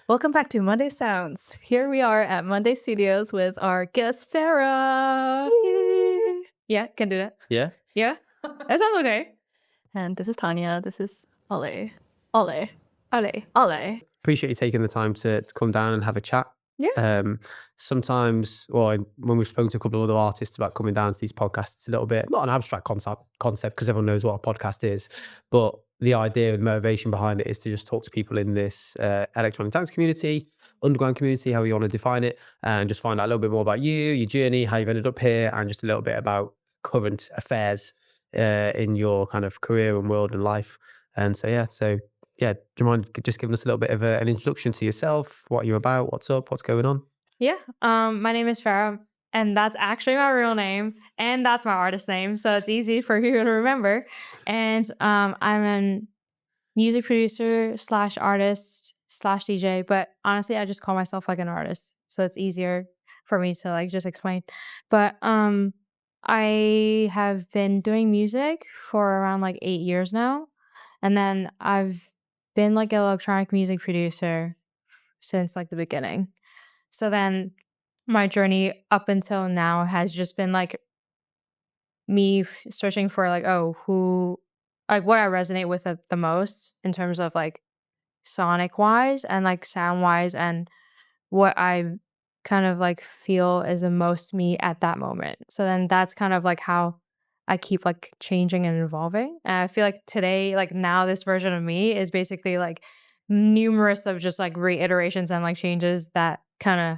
Welcome back to Monday Sounds. Here we are at Monday Studios with our guest Farrah. Yay. Yeah, can do that. Yeah. Yeah, that sounds okay. And this is Tania. This is Oli. Oli. Ole. Oli. Appreciate you taking the time to come down and have a chat. Yeah. Sometimes, when we've spoken to a couple of other artists about coming down to these podcasts, it's a little bit, not an abstract concept because everyone knows what a podcast is, but the idea and motivation behind it is to just talk to people in this electronic dance community, underground community, however you want to define it, and just find out a little bit more about you, your journey, how you've ended up here, and just a little bit about current affairs in your kind of career and world and life. And do you mind just giving us a little bit of an introduction to yourself, what you're about, what's up, what's going on? Yeah. My name is Farrah, and that's actually my real name, and that's my artist name, so it's easy for you to remember. And I'm a music producer slash artist slash DJ, but honestly, I just call myself like an artist, so it's easier for me to like just explain. But I have been doing music for around like 8 years now, and then I've been like an electronic music producer since like the beginning. So then my journey up until now has just been like me searching for like, oh, who, like what I resonate with the most in terms of like sonic wise and like sound wise, and what I kind of like feel is the most me at that moment. So then that's kind of like how I keep like changing and evolving. And I feel like today, like now, this version of me is basically like numerous of just like reiterations and like changes that kind of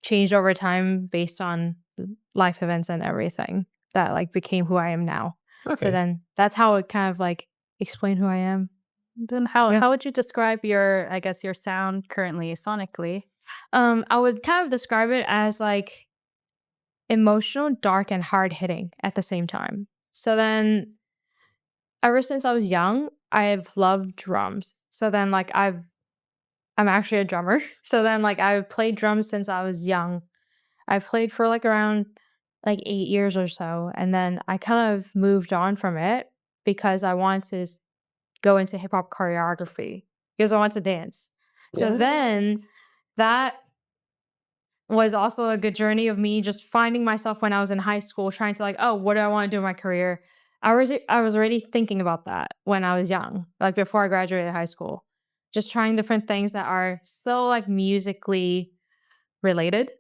changed over time based on life events and everything that like became who I am now. So Okay. then that's how it kind of like explain who I am. Then how Yeah. how would you describe your, I guess, your sound currently sonically? I would kind of describe it as like emotional, dark, and hard hitting at the same time. So then ever since I was young, I've loved drums. So then like I'm actually a drummer. So then like I've played drums since I was young. I've played for like around like 8 years or so. And then I kind of moved on from it because I wanted to go into hip hop choreography because I want to dance. So Yeah. then that was also a good journey of me just finding myself when I was in high school, trying to like, oh, what do I want to do in my career? I was already thinking about that when I was young, like before I graduated high school, just trying different things that are still like musically related.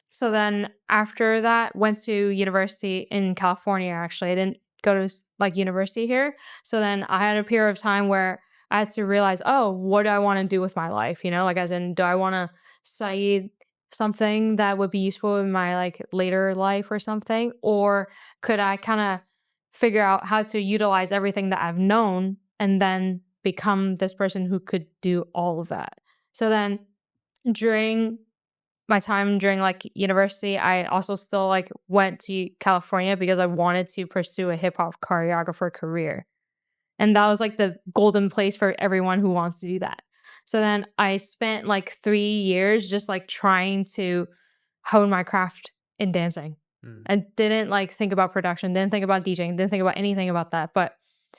So then after that, went to university in California. Actually, I didn't go to like university here. So then I had a period of time where I had to realize, oh, what do I want to do with my life? You know, like as in, do I want to study something that would be useful in my like later life or something, or could I kind of figure out how to utilize everything that I've known and then become this person who could do all of that? So then during my time during like university, I also still like went to California because I wanted to pursue a hip hop choreographer career. And that was like the golden place for everyone who wants to do that. So then I spent like 3 years just like trying to hone my craft in dancing, and didn't like think about production, didn't think about DJing, didn't think about anything about that. But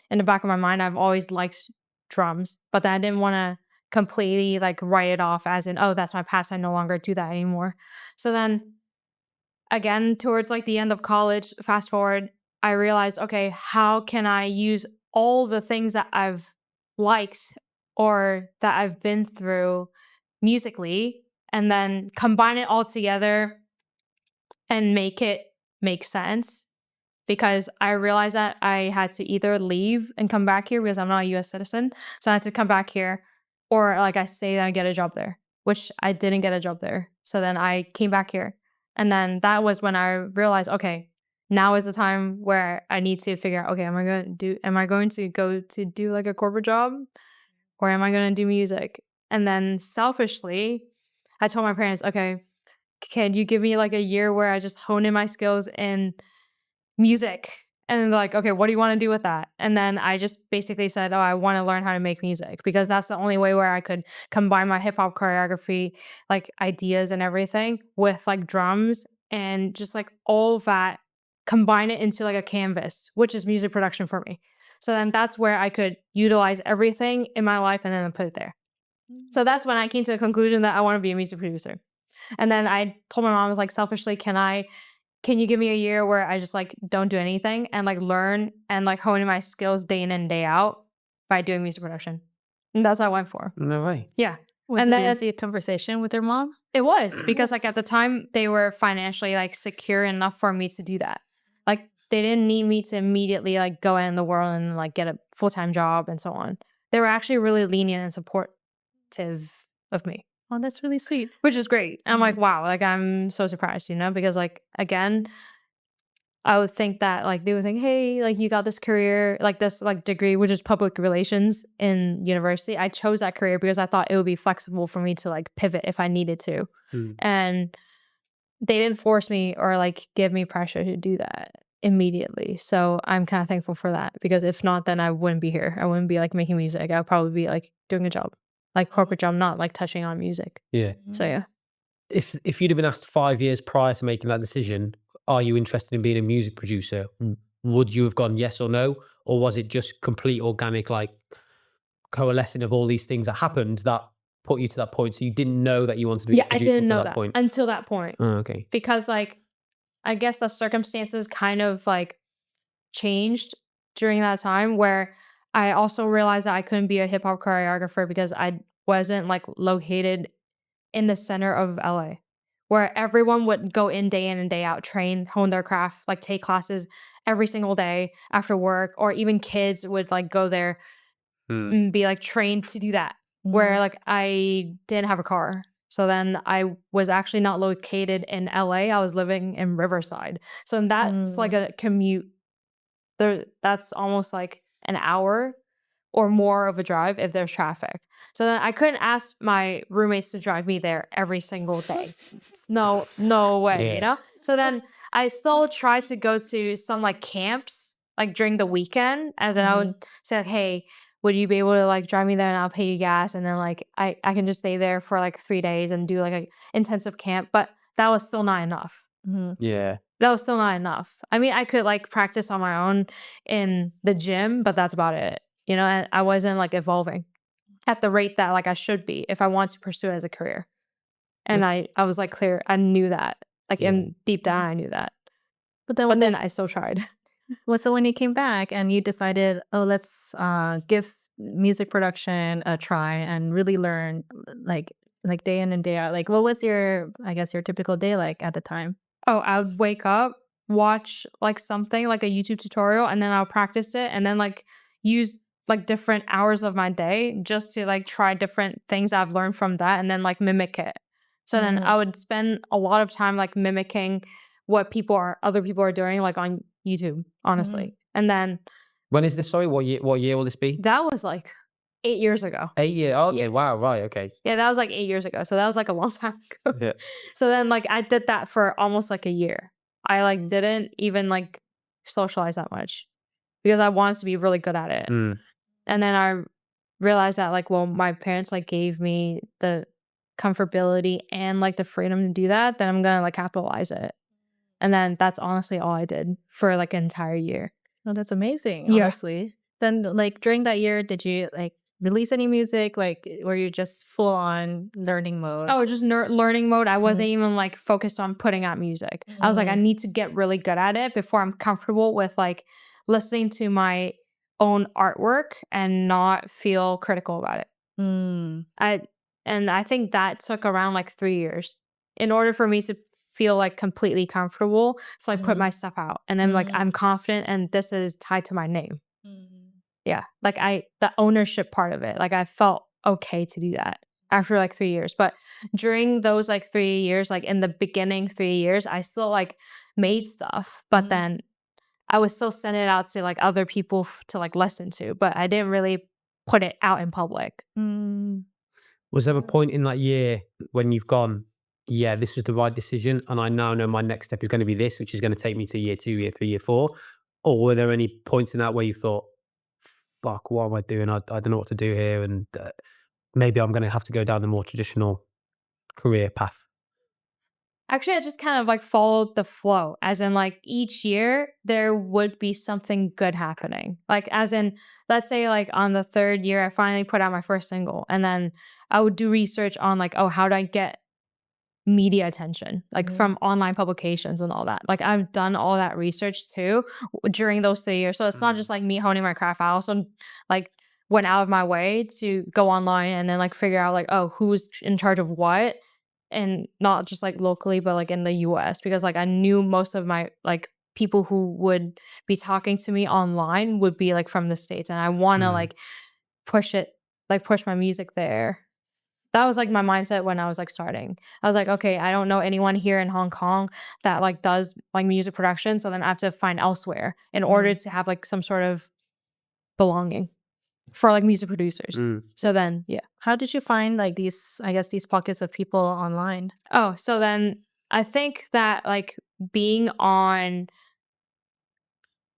in the back of my mind, I've always liked drums, but then I didn't want to completely like write it off as in, oh, that's my past. I no longer do that anymore. So then again, towards like the end of college, fast forward, I realized, okay, how can I use all the things that I've liked or that I've been through musically and then combine it all together and make it make sense? Because I realized that I had to either leave and come back here because I'm not a US citizen. So I had to come back here, or like I say that I get a job there, which I didn't get a job there. So then I came back here. And then that was when I realized, okay, now is the time where I need to figure out, okay, am I going to go to do like a corporate job, or am I going to do music? And then selfishly, I told my parents, okay, can you give me like a year where I just hone in my skills in music? And they're like, okay, what do you want to do with that? And then I just basically said, oh, I want to learn how to make music because that's the only way where I could combine my hip hop choreography, like ideas and everything with like drums and just like all of that, combine it into like a canvas, which is music production for me. So then that's where I could utilize everything in my life and then put it there. So that's when I came to the conclusion that I want to be a music producer. And then I told my mom, I was like, selfishly, can you give me a year where I just like don't do anything and like learn and like hone my skills day in and day out by doing music production? And that's what I went for. No way. Yeah. Was And it then easy a conversation with your mom? it was because like at the time they were financially like secure enough for me to do that. Like they didn't need me to immediately like go in the world and like get a full-time job and so on. They were actually really lenient and supportive of me, Oh, that's really sweet. which is great. I'm like, wow, like I'm so surprised, because like again, I would think that like they would think, hey, like you got this career, like this like degree, which is public relations in university. I chose that career because I thought it would be flexible for me to like pivot if I needed to. And they didn't force me or like give me pressure to do that immediately. So I'm kind of thankful for that, because if not, then I wouldn't be here. I wouldn't be like making music. I would probably be like doing a job, like corporate job, not like touching on music. Yeah. So yeah. If you'd have been asked 5 years prior to making that decision, are you interested in being a music producer? Would you have gone yes or no? Or was it just complete organic, like coalescing of all these things that happened that put you to that point? So you didn't know that you wanted to be a Yeah, I producer didn't until know that that point? until that point. Oh, okay. Because like I guess the circumstances kind of like changed during that time, where I also realized that I couldn't be a hip hop choreographer because I wasn't like located in the center of LA, where everyone would go in and day out, train, hone their craft, like take classes every single day after work, or even kids would like go there and be like trained to do that. Where like I didn't have a car. So then I was actually not located in LA. I was living in Riverside. So that's like a commute. That's almost like an hour or more of a drive if there's traffic. So then I couldn't ask my roommates to drive me there every single day. It's no way, Yeah. So then I still tried to go to some like camps like during the weekend, as in I would say like, hey, would you be able to like drive me there and I'll pay you gas, and then like I can just stay there for like 3 days and do like a intensive camp. But that was still not enough. Yeah. That was still not enough. I mean, I could like practice on my own in the gym, but that's about it. And I wasn't like evolving at the rate that like I should be if I want to pursue it as a career. And I was like clear. I knew that. Like in deep down, I knew that. But then, But then I still tried. so when you came back and you decided, oh, let's give music production a try and really learn, like day in and day out. Like, what was your typical day like at the time? Oh, I would wake up, watch like something like a YouTube tutorial, and then I'll practice it, and then like use like different hours of my day just to like try different things I've learned from that, and then like mimic it. So then I would spend a lot of time like mimicking what other people are doing like on YouTube, honestly. And then When is this? Sorry, what year will this be? that was like 8 years ago. 8 years. Oh, okay. Wow. Right. Okay. Yeah, that was like 8 years ago. So that was like a long time ago. Yeah. So then like I did that for almost like a year. I like didn't even like socialize that much because I wanted to be really good at it. And then I realized that like, well, my parents like gave me the comfortability and like the freedom to do that, then I'm gonna like capitalize it. And then that's honestly all I did for like an entire year. Oh, that's amazing, Yeah. honestly. Then, like, during that year, did you, like, release any music? Like, were you just full on learning mode? Oh, just learning mode. I wasn't even like focused on putting out music. I was like, I need to get really good at it before I'm comfortable with like listening to my own artwork and not feel critical about it. I think that took around like 3 years in order for me to feel like completely comfortable. So I put my stuff out, and then like I'm confident, and this is tied to my name. Yeah, like the ownership part of it, like I felt okay to do that after like 3 years. But during those like 3 years, like in the beginning 3 years, I still like made stuff, but then I would still send it out to like other people to like listen to, but I didn't really put it out in public. Was there a point in that year when you've gone, yeah, this was the right decision, and I now know my next step is going to be this, which is going to take me to year 2, year 3, year 4? Or were there any points in that where you thought, fuck, what am I doing? I don't know what to do here, and maybe I'm going to have to go down the more traditional career path? Actually, I just kind of like followed the flow, as in like each year there would be something good happening. Like, as in, let's say like on the third year, I finally put out my first single, and then I would do research on like, oh, how do I get media attention, like from online publications and all that. Like, I've done all that research too during those 3 years. So it's not just like me honing my craft. I also like went out of my way to go online and then like figure out like, oh, who's in charge of what, and not just like locally, but like in the US, because like I knew most of my like people who would be talking to me online would be like from the States, and I want to like push it, like push my music there. That was like my mindset when I was like starting. I was like, okay, I don't know anyone here in Hong Kong that like does like music production, so then I have to find elsewhere in order to have like some sort of belonging for like music producers. So then, yeah. How did you find like these, I guess, these pockets of people online? Oh, so then I think that like being on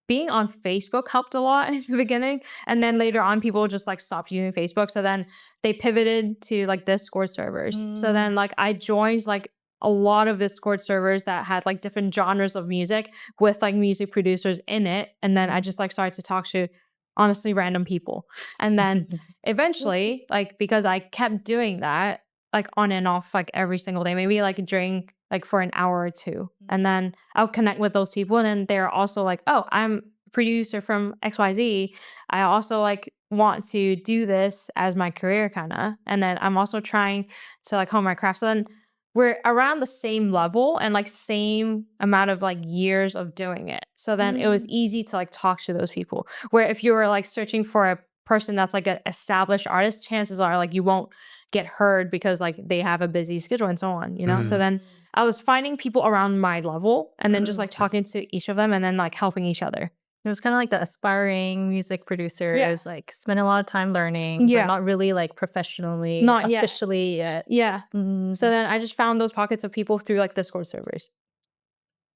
Facebook helped a lot in the beginning. And then later on, people just like stopped using Facebook. So then they pivoted to like Discord servers. So then like I joined like a lot of Discord servers that had like different genres of music with like music producers in it. And then I just like started to talk to honestly random people. And then eventually, like because I kept doing that like on and off like every single day, maybe like during like for an hour or two. And then I'll connect with those people. And then they're also like, oh, I'm a producer from XYZ. I also like want to do this as my career kind of. And then I'm also trying to like hone my craft. So then we're around the same level and like same amount of like years of doing it. So then it was easy to like talk to those people. Where if you were like searching for a person that's like an established artist, chances are like you won't get heard because like they have a busy schedule and so on, you know? So then I was finding people around my level and then just like talking to each of them and then like helping each other. It was kind of like the aspiring music producers, like spend a lot of time learning, but not really like professionally, Not yet. officially yet. Yeah. So then I just found those pockets of people through like Discord servers.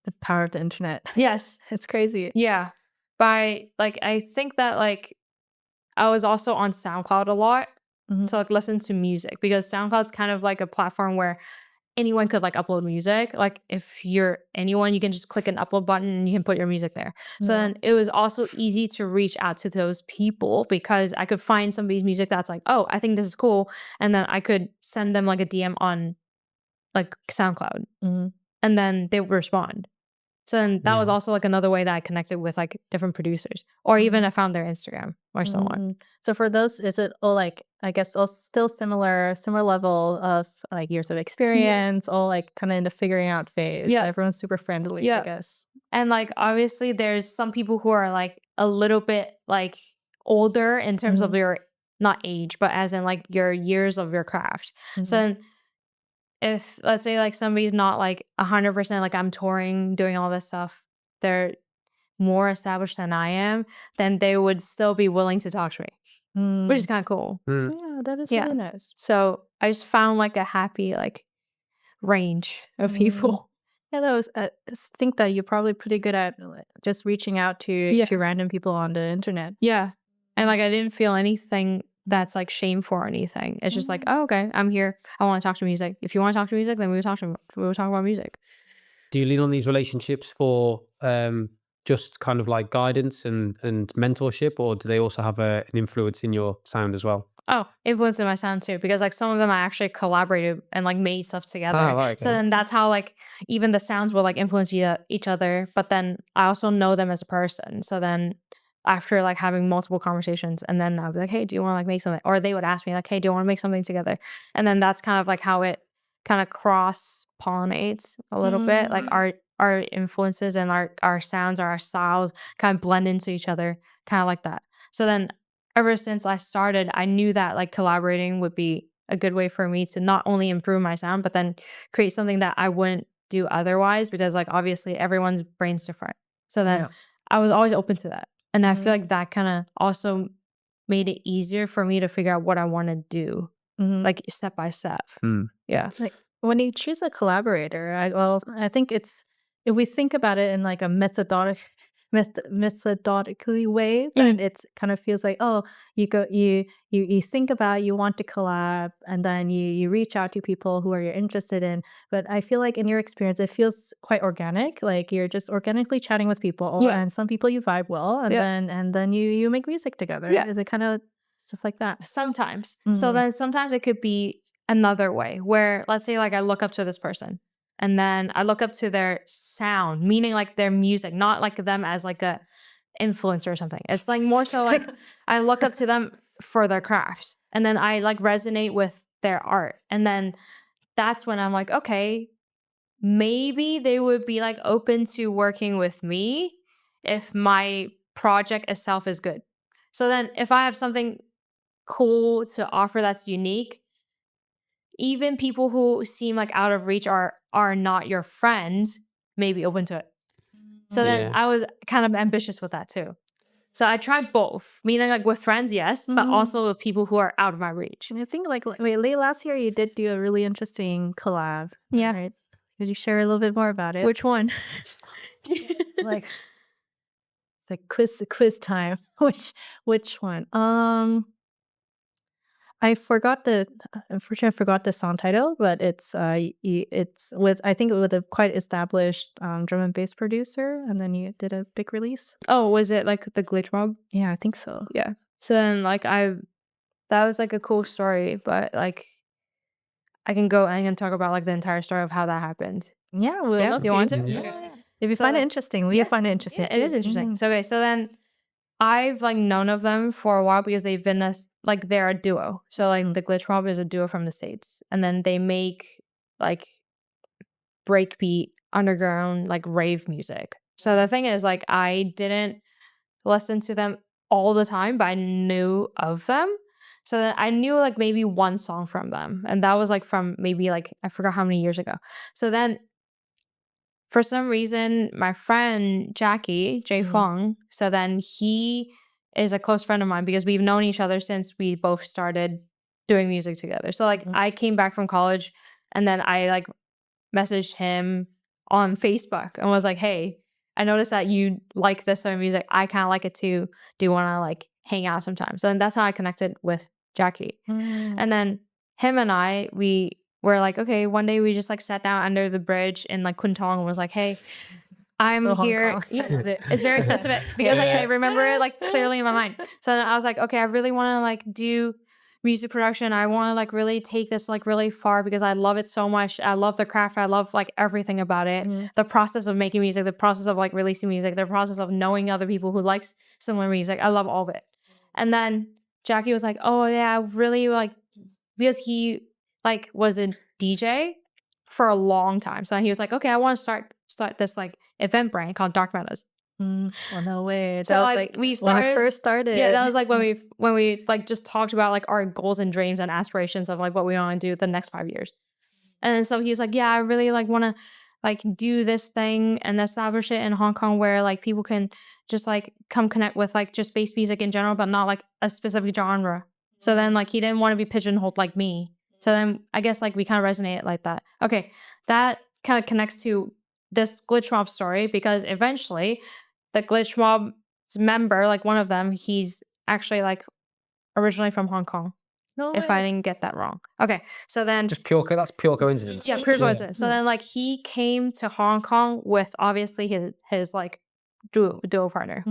The power of the internet. Yes. It's crazy. Yeah. By like, I think that like I was also on SoundCloud a lot to like listen to music, because SoundCloud's kind of like a platform where anyone could like upload music. Like if you're anyone, you can just click an upload button and you can put your music there. So then it was also easy to reach out to those people because I could find somebody's music that's like, oh, I think this is cool. And then I could send them like a DM on like SoundCloud and then they would respond. So then that was also like another way that I connected with like different producers, or even I found their Instagram or so on. So for those, is it all like, I guess all still similar level of like years of experience, all like kind of in the figuring out phase? Yeah. Everyone's super friendly, I guess. And like obviously there's some people who are like a little bit like older in terms of your, not age, but as in like your years of your craft. So then if let's say like somebody's not like 100% like I'm touring, doing all this stuff, they're more established than I am, then they would still be willing to talk to me, which is kind of cool. Yeah, that is really nice. So I just found like a happy like range of people. Yeah, that was. I think that you're probably pretty good at just reaching out to random people on the internet. Yeah, and like I didn't feel anything that's like shameful or anything. It's just like, oh, okay, I'm here. I want to talk to music. If you want to talk to music, then we will talk about music. Do you lean on these relationships for just kind of like guidance and mentorship, or do they also have an influence in your sound as well? Oh, influence in my sound too, because like some of them I actually collaborated and like made stuff together. Oh, right, So okay. then that's how like even the sounds will like influence each other. But then I also know them as a person. So then after like having multiple conversations, and then I'll be like, hey, do you want to like make something? Or they would ask me like, hey, do you want to make something together? And then that's kind of like how it kind of cross pollinates a little bit. Like our influences and our sounds or our styles kind of blend into each other, kind of like that. So then ever since I started, I knew that like collaborating would be a good way for me to not only improve my sound, but then create something that I wouldn't do otherwise, because like obviously everyone's brain's different. So then I was always open to that. And I feel like that kind of also made it easier for me to figure out what I want to do, like step by step. Yeah. Like when you choose a collaborator, I think it's, if we think about it in like a methodically way, but Mm. it's kind of feels like, oh, you think about, you want to collab, and then you reach out to people who are you're interested in. But I feel like in your experience, it feels quite organic. Like you're just organically chatting with people, Yeah. and some people you vibe well, and Yeah. then you make music together. Yeah. Is it kind of just like that? Sometimes. So Mhm. then sometimes it could be another way where, let's say, like I look up to this person and then I look up to their sound, meaning like their music, not like them as like a influencer or something. It's like more so like I look up to them for their craft and then I like resonate with their art. And then that's when I'm like, okay, maybe they would be like open to working with me if my project itself is good. So then if I have something cool to offer that's unique, even people who seem like out of reach are not your friends may be open to it. So then Yeah. I was kind of ambitious with that too. So I tried both, meaning like with friends, yes, but Mhm. also with people who are out of my reach. I think like wait, late last year you did do a really interesting collab. Yeah. Right? Could you share a little bit more about it? Which one? Like it's like quiz time. Which one? I forgot the unfortunately I forgot the song title, but it's with I think with a quite established drum and bass producer, and then you did a big release. Oh, was it like the glitch mob? Yeah, I think so. Yeah. So then like that was like a cool story, but like I can go and talk about like the entire story of how that happened. Yeah, we would Yeah, love do you to. want to? Yeah. Okay. If you So find it then- interesting, we yeah, find it interesting. Yeah, it is too. interesting. Mhm. So okay, so then I've like known of them for a while because they've been like they're a duo. So like the Glitch Mob is a duo from the States, and then they make like breakbeat underground like rave music. So the thing is like I didn't listen to them all the time, but I knew of them. So then I knew like maybe one song from them, and that was like from maybe like I forgot how many years ago. So then for some reason, my friend Jackie, Jay Fong, so then he is a close friend of mine because we've known each other since we both started doing music together. So like I came back from college and then I like messaged him on Facebook and was like, hey, I noticed that you like this sort of music. I kind of like it too. Do you want to like hang out sometime? So then that's how I connected with Jackie. And then him and I, we were like, okay, one day we just like sat down under the bridge in like Kuntong and was like, hey, I'm So Hong here. Kong. Yeah, it's very specific because like I remember it like clearly in my mind. So then I was like, okay, I really want to like do music production. I want to like really take this like really far because I love it so much. I love the craft. I love like everything about it. The process of making music, the process of like releasing music, the process of knowing other people who likes similar music. I love all of it. And then Jackie was like, oh yeah, I really like, because he like was a DJ for a long time. So he was like, okay, I want to start this like event brand called Dark Meadows. Well, no way. So That was like we when started I first started. Yeah, that was like when we like just talked about like our goals and dreams and aspirations of like what we want to do the next 5 years. And then so he was like, yeah, I really like want to like do this thing and establish it in Hong Kong where like people can just like come connect with like just bass music in general, but not like a specific genre. So then like he didn't want to be pigeonholed like me. So then I guess like we kind of resonated like that. Okay, that kind of connects to this Glitch Mob story because eventually the Glitch Mob's member, like one of them, he's actually like originally from Hong Kong. No If way. I didn't get that wrong. Okay, so then That's pure coincidence. yeah, pure coincidence. So then like he came to Hong Kong with obviously his like duo partner.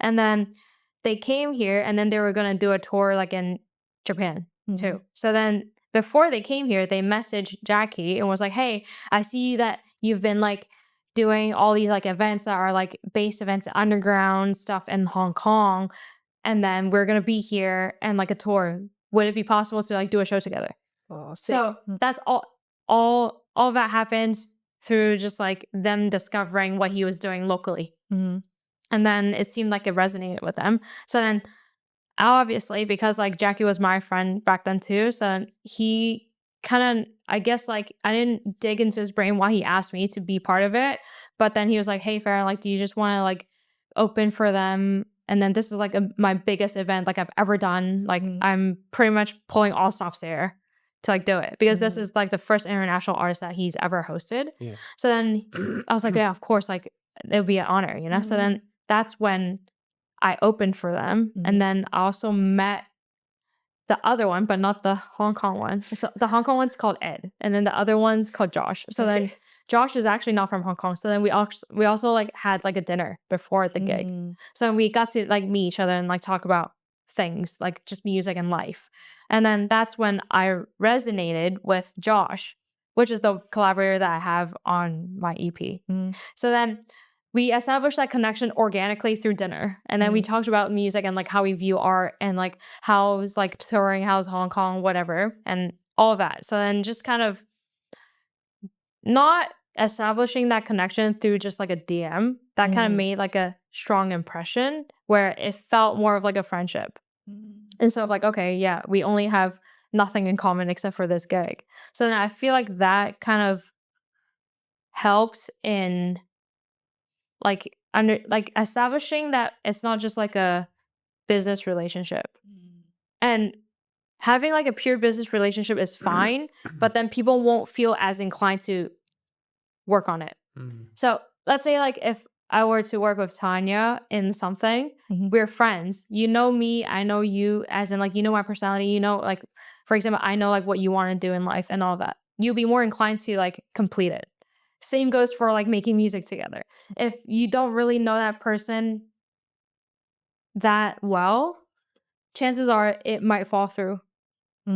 And then they came here and then they were gonna do a tour like in Japan too. So then before they came here, they messaged Jackie and was like, hey, I see that you've been like doing all these like events that are like bass events, underground stuff in Hong Kong. And then we're gonna be here and like a tour. Would it be possible to like do a show together? Oh, sick. So that's all of that happened through just like them discovering what he was doing locally. And then it seemed like it resonated with them. So then obviously, because like Jackie was my friend back then too, so he kind of, I guess like I didn't dig into his brain why he asked me to be part of it. But then he was like, hey Farrah, like, do you just want to like open for them? And then this is like my biggest event like I've ever done. Like I'm pretty much pulling all stops there to like do it because this is like the first international artist that he's ever hosted. Yeah. So then I was like, yeah, of course, like it would be an honor, you know? So then that's when I opened for them. And then I also met the other one, but not the Hong Kong one. So the Hong Kong one's called Ed, and then the other one's called Josh. So then Josh is actually not from Hong Kong. So then we also like had like a dinner before the gig. So we got to like meet each other and like talk about things like just music and life. And then that's when I resonated with Josh, which is the collaborator that I have on my EP. So then we established that connection organically through dinner. And then we talked about music and like how we view art and like how's like touring, how's Hong Kong, whatever, and all of that. So then just kind of not establishing that connection through just like a DM, that kind of made like a strong impression where it felt more of like a friendship. Instead of like, okay, yeah, we only have nothing in common except for this gig. So then I feel like that kind of helped in like establishing that it's not just like a business relationship. And having like a pure business relationship is fine, but then people won't feel as inclined to work on it. So let's say like if I were to work with Tanya in something, we're friends. You know me, I know you, as in like, you know my personality, you know, like, for example, I know like what you want to do in life and all that. You'll be more inclined to like complete it. Same goes for like making music together. If you don't really know that person that well, chances are it might fall through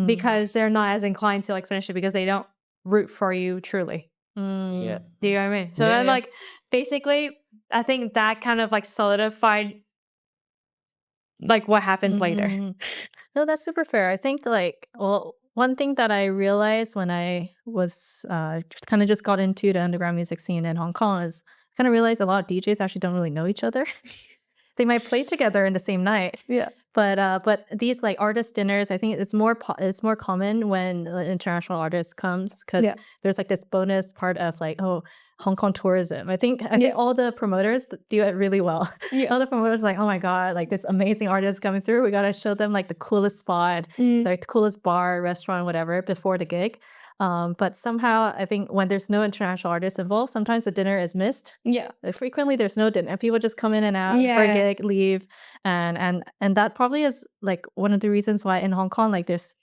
because they're not as inclined to like finish it because they don't root for you truly. Yeah. Do you know what I mean? So then like basically I think that kind of like solidified like what happened later. No, that's super fair. I think like, well, one thing that I realized when I was kind of just got into the underground music scene in Hong Kong is kind of realized a lot of DJs actually don't really know each other. They might play together in the same night. But these like artist dinners, I think it's more common when an international artist comes because there's like this bonus part of like, oh, Hong Kong tourism. I think all the promoters do it really well. All the promoters are like, oh my god, like this amazing artist coming through. We gotta show them like the coolest spot, like the coolest bar, restaurant, whatever before the gig. But somehow I think when there's no international artists involved, sometimes the dinner is missed. Frequently there's no dinner. People just come in and out for a gig, leave, and that probably is like one of the reasons why in Hong Kong like there's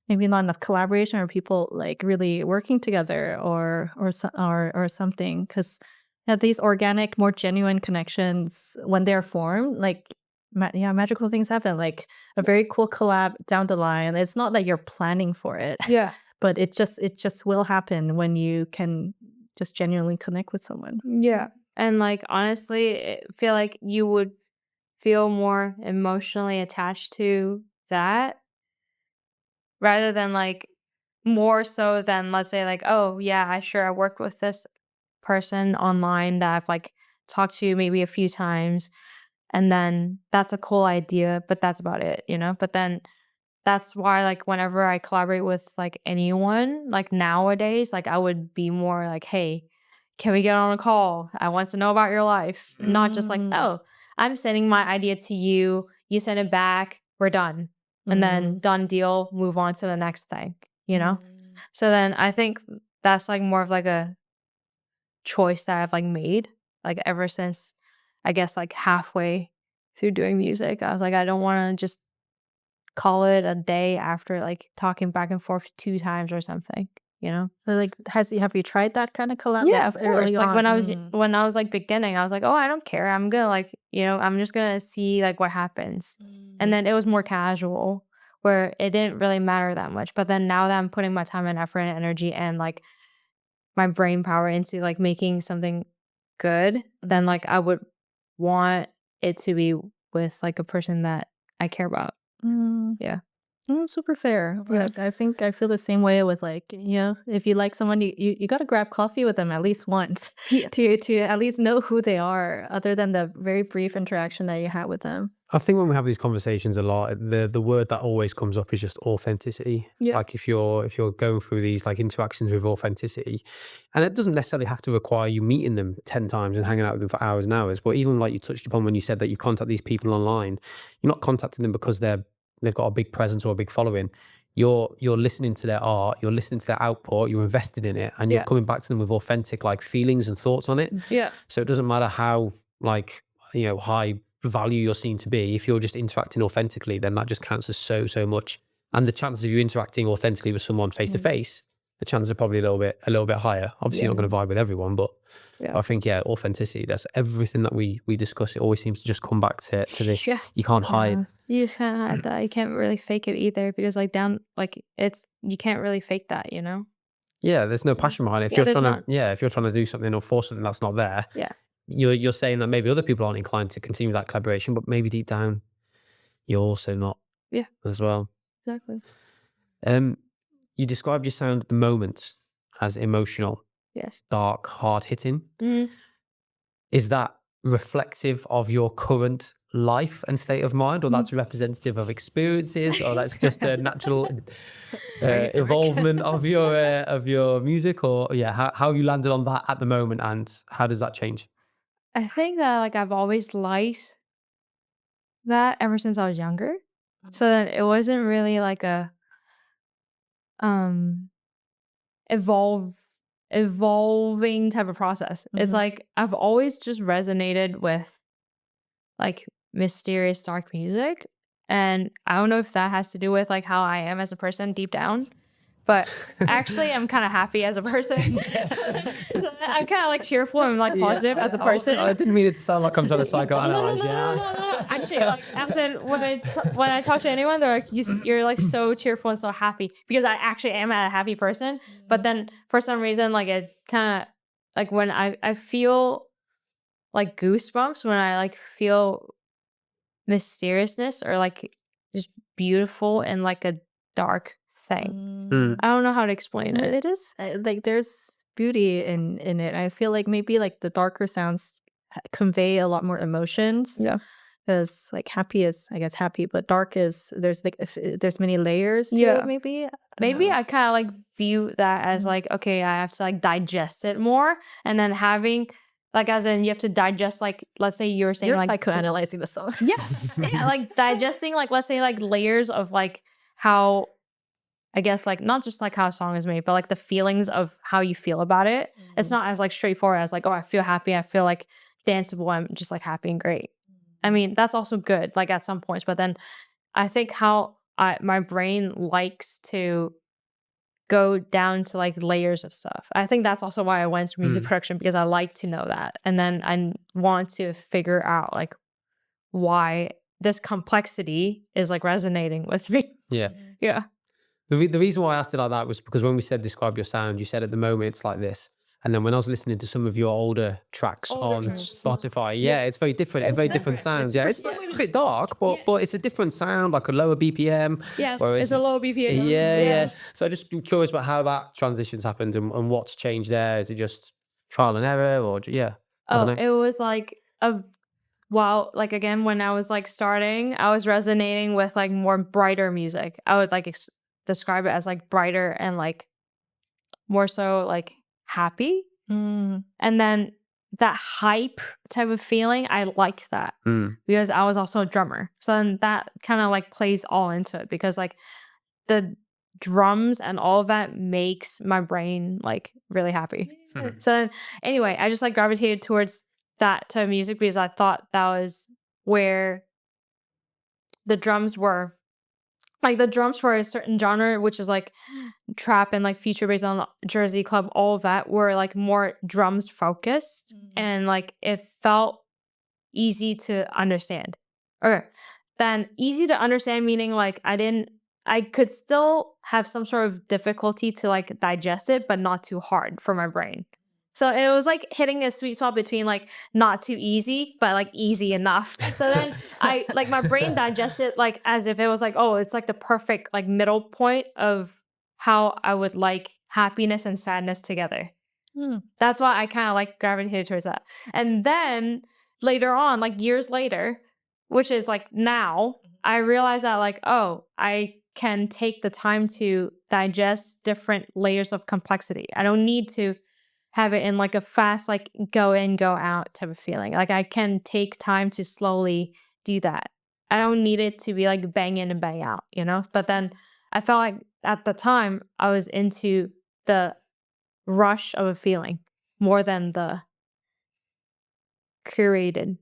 maybe not enough collaboration or people like really working together or something because these organic, more genuine connections when they're formed, like magical things happen. Like a very cool collab down the line. It's not that you're planning for it. But it just will happen when you can just genuinely connect with someone. And like honestly, I feel like you would feel more emotionally attached to that rather than like more so than let's say like, oh yeah, I worked with this person online that I've like talked to maybe a few times and then that's a cool idea, but that's about it, you know? But then that's why like whenever I collaborate with like anyone, like nowadays, like I would be more like, hey, can we get on a call? I want to know about your life. Not just like, oh, I'm sending my idea to you, you send it back, we're done. And then done deal, move on to the next thing, you know? So then I think that's like more of like a choice that I've like made, like ever since I guess like halfway through doing music. I was like, I don't want to just call it a day after like talking back and forth 2 times or something, you know? So, like, have you tried that kind of collab? Yeah, like, of course. early Like on? when I was like beginning, I was like, oh, I don't care. I'm gonna like, you know, I'm just gonna see like what happens. And then it was more casual where it didn't really matter that much. But then now that I'm putting my time and effort and energy and like my brain power into like making something good, then like I would want it to be with like a person that I care about. Yeah. Super fair. Like, I think I feel the same way with like, you know, if you like someone, you got to grab coffee with them at least once to at least know who they are, other than the very brief interaction that you had with them. I think when we have these conversations a lot, the word that always comes up is just authenticity. Like if you're going through these like interactions with authenticity, and it doesn't necessarily have to require you meeting them 10 times and hanging out with them for hours and hours. But even like you touched upon when you said that you contact these people online, you're not contacting them because they've got a big presence or a big following. You're listening to their art, you're listening to their output, you're invested in it, and you're coming back to them with authentic like feelings and thoughts on it. So it doesn't matter how like high value you're seen to be, if you're just interacting authentically, then that just counts as so much. And the chances of you interacting authentically with someone face to face, the chances are probably a little bit higher. Obviously, you're not going to vibe with everyone, but Yeah. I think authenticity. That's everything that we discuss. It always seems to just come back to this. Yeah. You can't hide. You just can't hide that. You can't really fake it either, because you can't really fake that, Yeah, there's no passion behind it. If Yeah, you're there's trying not. to, if you're trying to do something or force something that's not there, Yeah. you're saying that maybe other people aren't inclined to continue that collaboration, but maybe deep down, you're also not. Yeah. As well. Exactly. You described your sound at the moment as emotional, Yes. dark, hard hitting. Mm-hmm. Is that reflective of your current life and state of mind, or that's representative of experiences, or that's just a natural evolvement of your music, or how you landed on that at the moment, and how does that change? I think that I've always liked that ever since I was younger. So then it wasn't really like a um evolving type of process. It's like I've always just resonated with like mysterious dark music, and I don't know if that has to do with like how I am as a person deep down, but actually I'm kind of happy as a person. I'm kind of like cheerful and like positive as a person. I didn't mean it to sound like I'm trying to psychoanalyze. No. Actually, like as in when I talk to anyone, they're like, you're like so cheerful and so happy, because I actually am a happy person. But then for some reason, like it kind of like when I feel like goosebumps when I like feel mysteriousness or like just beautiful and like a dark thing. I don't know how to explain it. It is like there's beauty in it. I feel like maybe like the darker sounds convey a lot more emotions. Yeah. Because like happy is, I guess, happy, but dark is there's like there's many layers to Yeah. it, maybe. Maybe I kind of like view that as like, okay, I have to like digest it more, and then having like as in you have to digest, like let's say you're saying You're like psychoanalyzing the song. yeah, like digesting like let's say like layers of like how, I guess, like not just like how a song is made, but like the feelings of how you feel about it. It's not as like straightforward as like, oh, I feel happy, I feel like danceable, I'm just like happy and great. I mean, that's also good, like at some points, but then I think how my brain likes to go down to like layers of stuff. I think that's also why I went to music production, because I like to know that. And then I want to figure out like why this complexity is like resonating with me. Yeah. Yeah. The reason why I asked it like that was because when we said describe your sound, you said at the moment it's like this. And then when I was listening to some of your older tracks on Spotify, it's very different. It's a very different sound. Yeah, it's still a bit dark, but it's a different sound, like a lower BPM. Yes, it's a low BPM. Yes. So I just curious about how that transition's happened and what's changed there. Is it just trial and error, or I Oh, don't know. it was like like again, when I was like starting, I was resonating with like more brighter music. I would like describe it as like brighter and like more so like happy. And then that hype type of feeling, I like that because I was also a drummer. So then that kind of like plays all into it, because like the drums and all of that makes my brain like really happy. So then anyway, I just like gravitated towards that type of music because I thought that was where the drums were. Like the drums for a certain genre, which is like trap and like future based on Jersey Club, all of that were like more drums focused, and like it felt easy to understand. Okay. Then easy to understand meaning like I could still have some sort of difficulty to like digest it, but not too hard for my brain. So it was like hitting a sweet spot between like not too easy, but like easy enough. So then I like my brain digested like as if it was like, oh, it's like the perfect like middle point of how I would like happiness and sadness together. That's why I kind of like gravitated towards that. And then later on, like years later, which is like now, I realized that like, oh, I can take the time to digest different layers of complexity. I don't need to have it in like a fast, like go in, go out type of feeling. Like I can take time to slowly do that. I don't need it to be like bang in and bang out, you know? But then I felt like at the time I was into the rush of a feeling more than the curated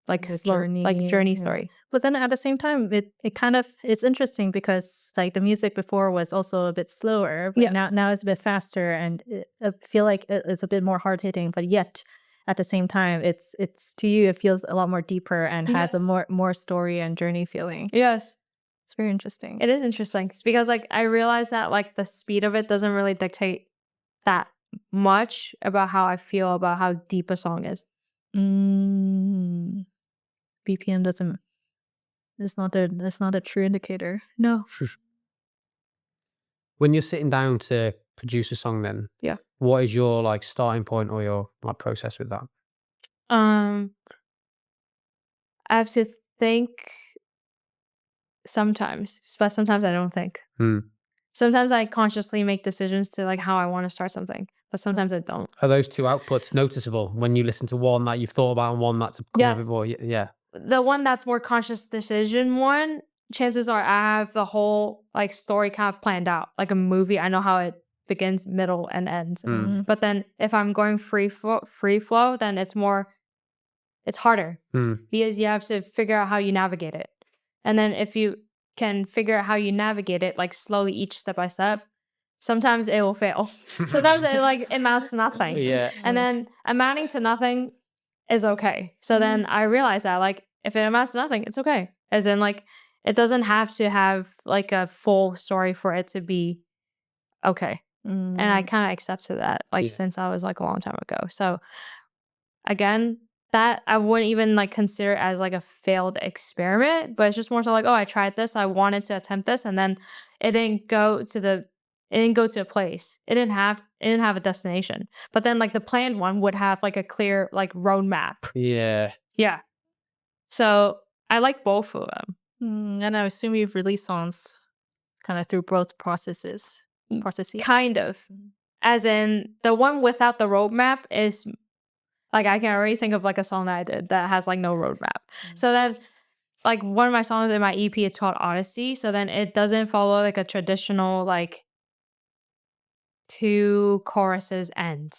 like The slow, like journey yeah. story. But then at the same time, it kind of it's interesting because like the music before was also a bit slower, but Yeah. now it's a bit faster, and I feel like it's a bit more hard hitting. But yet at the same time, it's to you it feels a lot more deeper and has a Yes. more story and journey feeling. Yes. It's very interesting. It is interesting because like I realize that like the speed of it doesn't really dictate that much about how I feel about how deep a song is. Mm, BPM doesn't. It's not a true indicator. No. When you're sitting down to produce a song, then Yeah. what is your like starting point or your like process with that? I have to think sometimes, but sometimes I don't think. Hmm. Sometimes I consciously make decisions to like how I want to start something, but sometimes I don't. Are those two outputs noticeable when you listen to one that you've thought about and one that's coming a bit Yes. more? Yeah. The one that's more conscious decision one, chances are I have the whole like story kind of planned out. Like a movie, I know how it begins, middle, and ends. Mm. But then if I'm going free flow, then it's harder because you have to figure out how you navigate it. And then if you can figure out how you navigate it, like slowly each step by step, sometimes it will fail. Sometimes it like amounts to nothing. Yeah. And then amounting to nothing is okay. So then I realized that like if it amounts to nothing, it's okay. As in like it doesn't have to have like a full story for it to be okay. And I kind of accepted that like since I was like a long time ago. So again, that I wouldn't even like consider it as like a failed experiment, but it's just more so like, oh, I tried this, I wanted to attempt this, and then it didn't go to a place. It didn't have a destination. But then like the planned one would have like a clear like roadmap. Yeah. Yeah. So I like both of them. And I assume you've released songs kind of through both processes. Kind of. As in the one without the roadmap is like I can already think of like a song that I did that has like no roadmap. So then like one of my songs in my EP, it's called Odyssey. So then it doesn't follow like a traditional like 2 choruses end.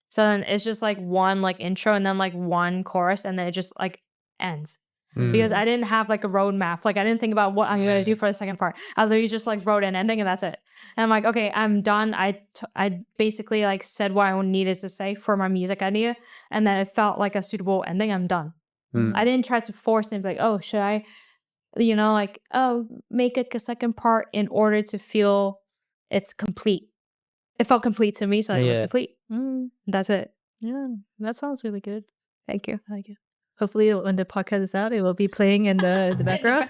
So then it's just like one like intro and then like one chorus and then it just like ends. Because I didn't have like a roadmap. Like I didn't think about what I'm going to do for the second part. I literally just like wrote an ending and that's it. And I'm like, okay, I'm done. I basically like said what I needed to say for my music idea. And then it felt like a suitable ending. I'm done. I didn't try to force it like, oh, should I, like, oh, make a second part in order to feel it's complete. It felt complete to me, so it was complete. That's it. Yeah, that sounds really good. Thank you. I like it. Hopefully, when the podcast is out, it will be playing in the background.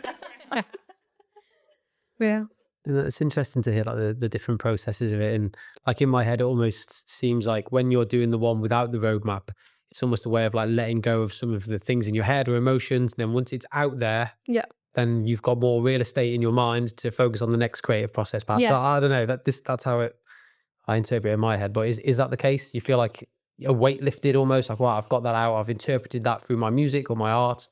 Yeah. It's interesting to hear like the different processes of it. And like in my head, it almost seems like when you're doing the one without the roadmap, it's almost a way of like letting go of some of the things in your head or emotions. And then once it's out there, then you've got more real estate in your mind to focus on the next creative process. Perhaps. Yeah. I don't know, that's how I interpret it in my head. But is that the case? You feel like a weight lifted almost, like, wow, I've got that out. I've interpreted that through my music or my art.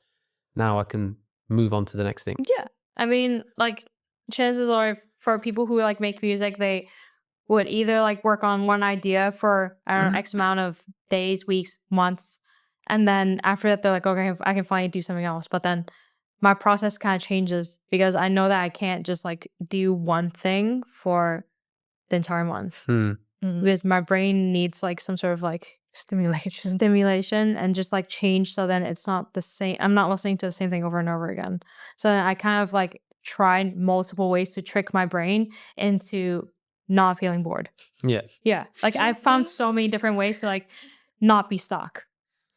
Now I can move on to the next thing. Yeah. I mean, like, chances are for people who like make music, they would either like work on one idea for I don't know, X amount of days, weeks, months. And then after that, they're like, okay, I can finally do something else. But then my process kind of changes because I know that I can't just like do one thing for the entire month. Because my brain needs like some sort of like stimulation and just like change. So then it's not the same. I'm not listening to the same thing over and over again. So then I kind of like tried multiple ways to trick my brain into not feeling bored. Yeah. Yeah. Like I've found so many different ways to like not be stuck.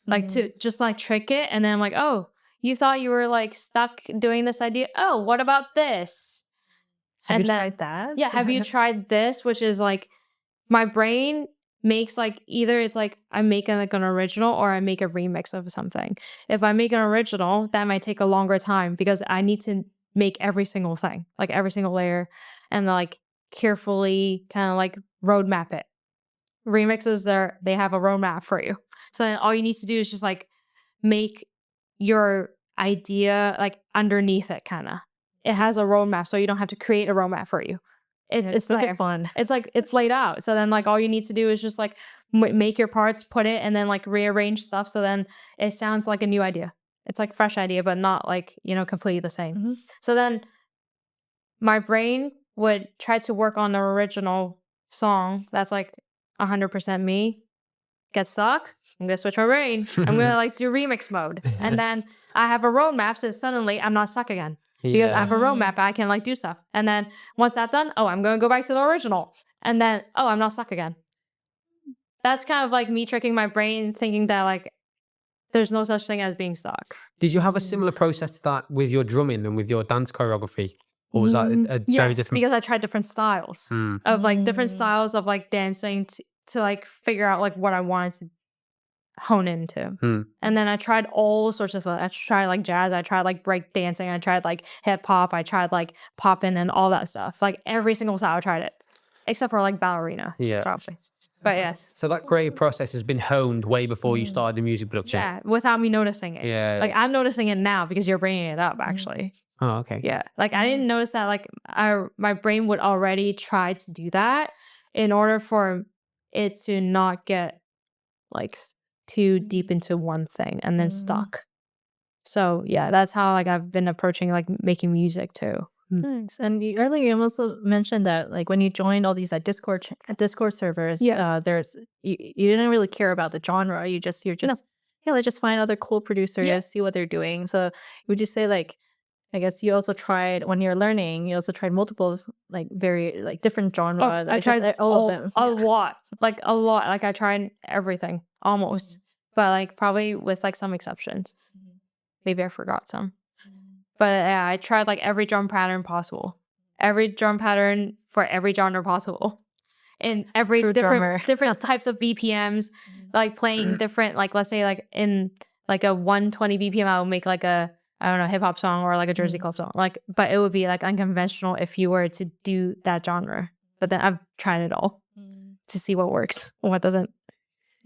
Like to just like trick it. And then I'm like, oh, you thought you were like stuck doing this idea. Oh, what about this? Have you tried that? Yeah. Have you tried this? Which is like, my brain makes like either it's like I'm making like an original or I make a remix of something. If I make an original, that might take a longer time because I need to make every single thing, like every single layer and like carefully kind of like roadmap it. Remixes, they have a roadmap for you. So then all you need to do is just like make your idea like underneath it kind of. It has a roadmap so you don't have to create a roadmap for you. It's like fun. It's like it's laid out. So then like all you need to do is just like make your parts, put it, and then like rearrange stuff. So then it sounds like a new idea. It's like fresh idea, but not like, completely the same. Mm-hmm. So then my brain would try to work on the original song that's like 100% me, get stuck. I'm gonna switch my brain. I'm gonna like do remix mode. And then I have a roadmap, so suddenly I'm not stuck again. Because I have a roadmap, I can like do stuff. And then once that's done, I'm gonna go back to the original. And then, I'm not stuck again. That's kind of like me tricking my brain, thinking that like there's no such thing as being stuck. Did you have a similar process to that with your drumming and with your dance choreography? Or was that a very Yes, different? because I tried different styles of like different styles of like dancing to like figure out like what I wanted to hone into. And then I tried all sorts of stuff. I tried like jazz, I tried like break dancing, I tried like hip hop, I tried like popping and all that stuff. Like every single style I tried it. Except for like ballerina. Yeah. Probably. But yes. So that creative process has been honed way before you started the music production. Yeah, without me noticing it. Yeah. Like I'm noticing it now because you're bringing it up actually. Oh, okay. Yeah. Like I didn't notice that like my brain would already try to do that in order for it to not get like too deep into one thing and then stuck. So yeah, that's how like I've been approaching like making music too. Nice. And earlier you also mentioned that like when you joined all these Discord servers, there's you didn't really care about the genre. You're just let's just find other cool producers, see what they're doing. So would you say like I guess you also tried when you're learning, you also tried multiple like very like different genres. I tried all of them. A lot. Like a lot. Like I tried everything almost. But like probably with like some exceptions. Maybe I forgot some. But yeah, I tried like every drum pattern possible. Every drum pattern for every genre possible. And every different types of BPMs, like playing different, like let's say like in like a 120 BPM, I would make like a, I don't know, hip hop song or like a Jersey club song. Like, but it would be like unconventional if you were to do that genre. But then I've tried it all to see what works, what doesn't.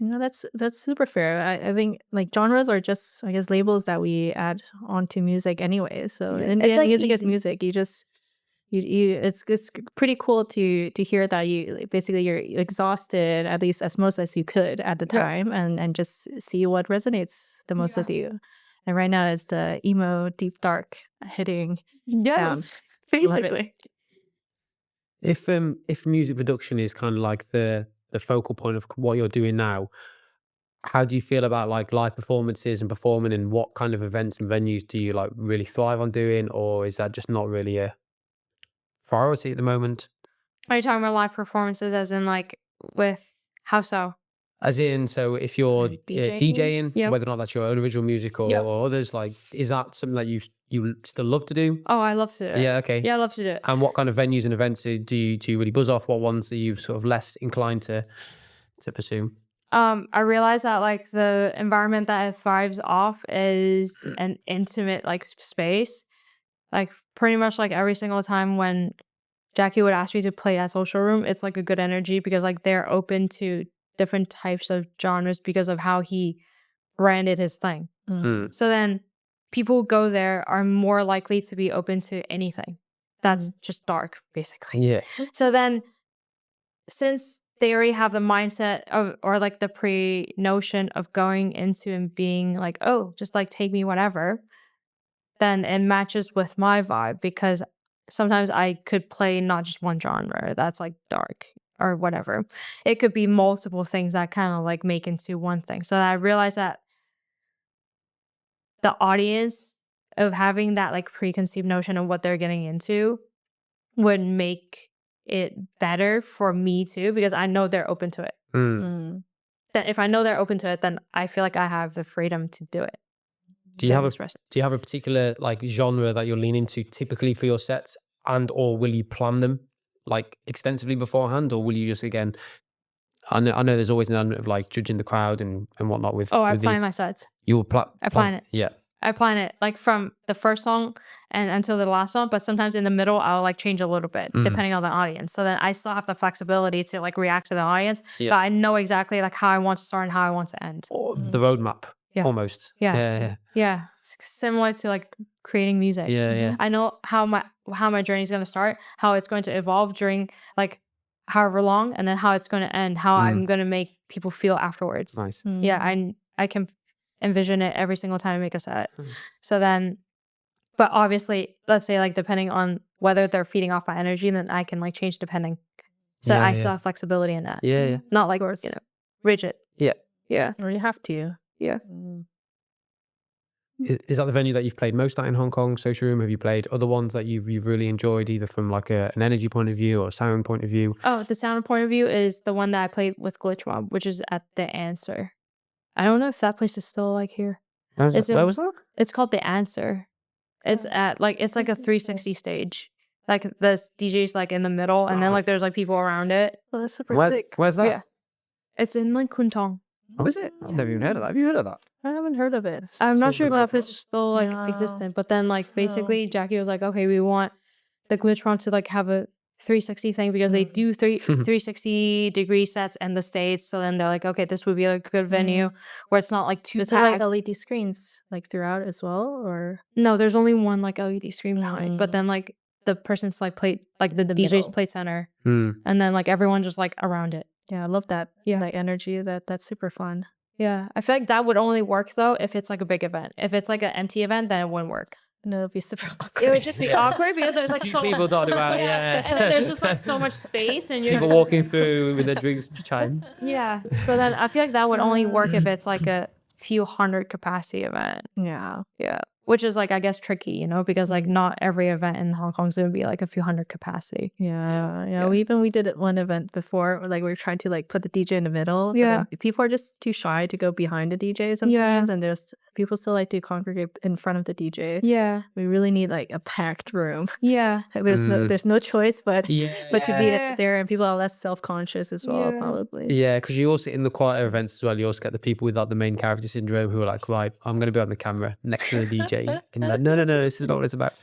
No, that's super fair. I think like genres are just I guess labels that we add onto music anyway. So in the end, like music is easy. music. You just it's pretty cool to hear that you like, basically you're exhausted at least as most as you could at the time and just see what resonates the most with you. And right now it's the emo, deep, dark hitting sound. Basically. If music production is kind of like the focal point of what you're doing now, how do you feel about like live performances and performing, and what kind of events and venues do you like really thrive on doing, or is that just not really a priority at the moment? Are you talking about live performances as in like with how so? As in, so if you're DJing, whether or not that's your own original music or others, like, is that something that you still love to do? Oh, I love to do it. Yeah, okay. Yeah, I love to do it. And what kind of venues and events do you really buzz off? What ones are you sort of less inclined to pursue? I realize that like the environment that it thrives off is an intimate like space. Like pretty much like every single time when Jackie would ask me to play at Social Room, it's like a good energy because like they're open to different types of genres because of how he branded his thing. So then people who go there are more likely to be open to anything that's just dark, basically. Yeah. So then since they already have the mindset of or like the pre-notion of going into and being like, oh, just like take me whatever, then it matches with my vibe because sometimes I could play not just one genre that's like dark or whatever. It could be multiple things that kind of like make into one thing. So I realized that the audience of having that like preconceived notion of what they're getting into would make it better for me too because I know they're open to it. Then if I know they're open to it, then I feel like I have the freedom to do it. Do you have a particular like genre that you're leaning to typically for your sets, and or will you plan them like extensively beforehand, or will you just again? I know there's always an element of like judging the crowd and whatnot with. I plan my sets. You will I plan it. Yeah. I plan it like from the first song and until the last song, but sometimes in the middle I'll like change a little bit depending on the audience. So then I still have the flexibility to like react to the audience, but I know exactly like how I want to start and how I want to end. Or the roadmap, almost. Yeah. It's similar to like creating music. Yeah. I know how my journey is going to start, how it's going to evolve during like however long, and then how it's going to end, how I'm going to make people feel afterwards. Nice. Yeah, I can envision it every single time I make a set. So then, but obviously, let's say like depending on whether they're feeding off my energy, then I can like change depending. So I still have flexibility in that. Yeah. Not like, rigid. Yeah. Yeah. Or you have to. Yeah. Is that the venue that you've played most at in Hong Kong, Social Room? Have you played other ones that you've really enjoyed, either from like an energy point of view or a sound point of view? Oh, the sound point of view is the one that I played with Glitch Mob, which is at The Answer. I don't know if that place is still like here. Where was that? It's called The Answer. It's at like, it's like a 360 stage. Like the DJ's like in the middle, and then like there's like people around it. Oh, that's super sick. Where's that? Yeah. It's in like Kuntong. Oh, is it? I've never even heard of that. Have you heard of that? I haven't heard of it. I'm not sure if that place is still like No. existent, but then like basically Jackie was like, okay, we want the Glitch Mob to like have a 360 thing because they do 360-degree sets in the States. So then they're like, okay, this would be a good venue where it's not like too Is there like packed. LED screens like throughout as well, or No, there's only one like LED screen behind, but then like the person's like plate, like the DJ's middle. plate center, Mm. and then like everyone just like around it. yeah, I love that. Yeah. Like energy. That's super fun. Yeah, I feel like that would only work though if it's like a big event. If it's like an empty event, then it wouldn't work. No, it'd be super awkward. It would just be awkward because there's like so People talking about and then there's just like so much space, and you're people walking through with their drinks chime. yeah. So then I feel like that would only work if it's like a few hundred capacity event. Yeah. Yeah. Which is like, I guess, tricky, you know, because like not every event in Hong Kong is going to be like a few hundred capacity. Yeah. Yeah. We did one event before where, like, we were trying to like put the DJ in the middle. but Yeah. then people are just too shy to go behind the DJ sometimes, and there's people still like to congregate in front of the DJ. Yeah. We really need like a packed room. Yeah. Like, there's no choice but to be Yeah. there, and people are less self-conscious as well, Yeah. probably. Yeah, because you also, in the quieter events as well, you also get the people with like the main character syndrome who are like, right, I'm going to be on the camera next to the DJ. And like, no, this is not what it's about.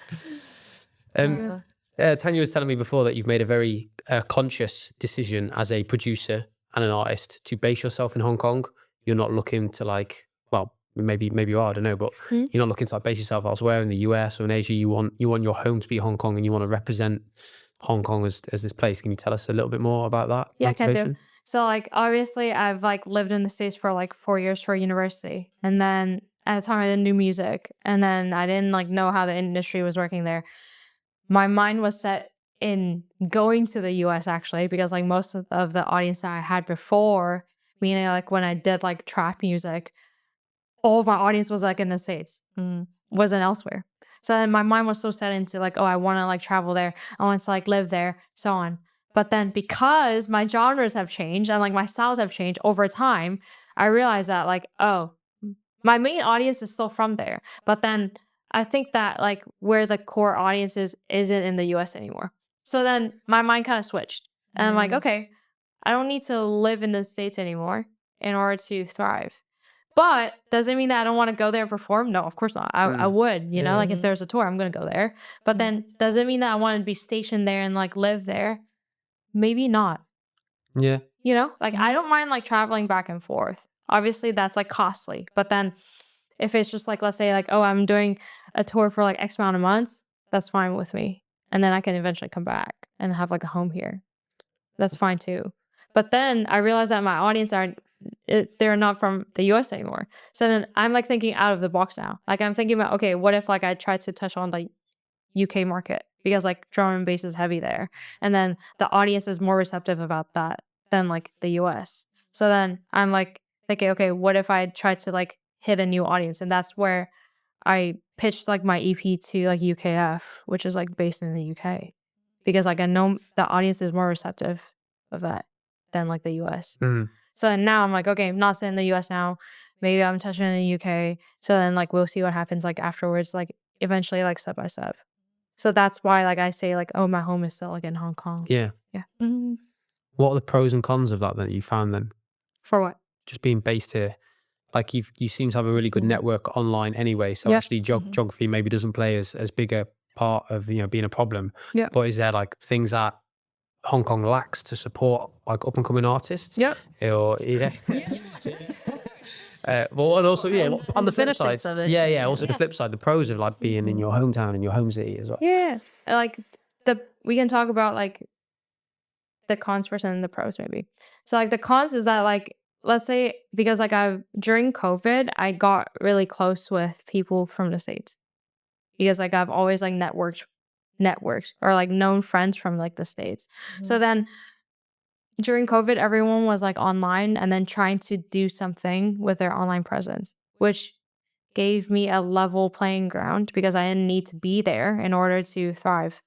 Tanya was telling me before that you've made a very conscious decision as a producer and an artist to base yourself in Hong Kong. You're not looking to like, well, maybe you are, I don't know, but you're not looking to like base yourself elsewhere in the US or in Asia. You want your home to be Hong Kong, and you want to represent Hong Kong as this place. Can you tell us a little bit more about that? Yeah, I can do. motivation? So like obviously I've like lived in the States for like 4 years for university, and then at the time I didn't do music, and then I didn't like know how the industry was working there. My mind was set in going to the US actually, because like most of the audience that I had before, meaning like when I did like trap music, all of my audience was like in the States, wasn't elsewhere. So then my mind was so set into like, oh, I want to like travel there, I want to like live there, so on. But then because my genres have changed and like my styles have changed over time, I realized that like, oh, my main audience is still from there. But then I think that like where the core audience is isn't in the US anymore. So then my mind kind of switched. And I'm like, okay, I don't need to live in the States anymore in order to thrive. But does it mean that I don't want to go there and perform? No, of course not. I would, you know, like if there's a tour, I'm going to go there. But then does it mean that I want to be stationed there and like live there? Maybe not. Yeah. You know, like I don't mind like traveling back and forth. Obviously that's like costly. But then if it's just like, let's say like, oh, I'm doing a tour for like X amount of months, that's fine with me. And then I can eventually come back and have like a home here. That's fine too. But then I realized that my audience they're not from the US anymore. So then I'm like thinking out of the box now. Like I'm thinking about, okay, what if like I tried to touch on the UK market, because like drum and bass is heavy there. And then the audience is more receptive about that than like the US. So then I'm like thinking, okay, what if I tried to like hit a new audience? And that's where I pitched like my EP to like UKF, which is like based in the UK, because like I know the audience is more receptive of that than like the US. So now I'm like, okay, I'm not sitting in the US now. Maybe I'm touching in the UK. So then like we'll see what happens like afterwards, like eventually like step by step. So that's why like I say like, oh, my home is still like in Hong Kong. Yeah. Yeah. What are the pros and cons of that you found then? For what? Just being based here. Like you seem to have a really good network online anyway. So actually geography maybe doesn't play as big a part of, you know, being a problem. Yeah. But is there like things that Hong Kong lacks to support like up and coming artists? Yep. Or well, and also on the flip side, benefits of it. also the flip side, the pros of like being in your hometown and your home city as well. Yeah. Like we can talk about like the cons first and the pros maybe. So like the cons is that like let's say, because like during COVID, I got really close with people from the States because like I've always like networked or like known friends from like the States. So then during COVID, everyone was like online and then trying to do something with their online presence, which gave me a level playing ground because I didn't need to be there in order to thrive.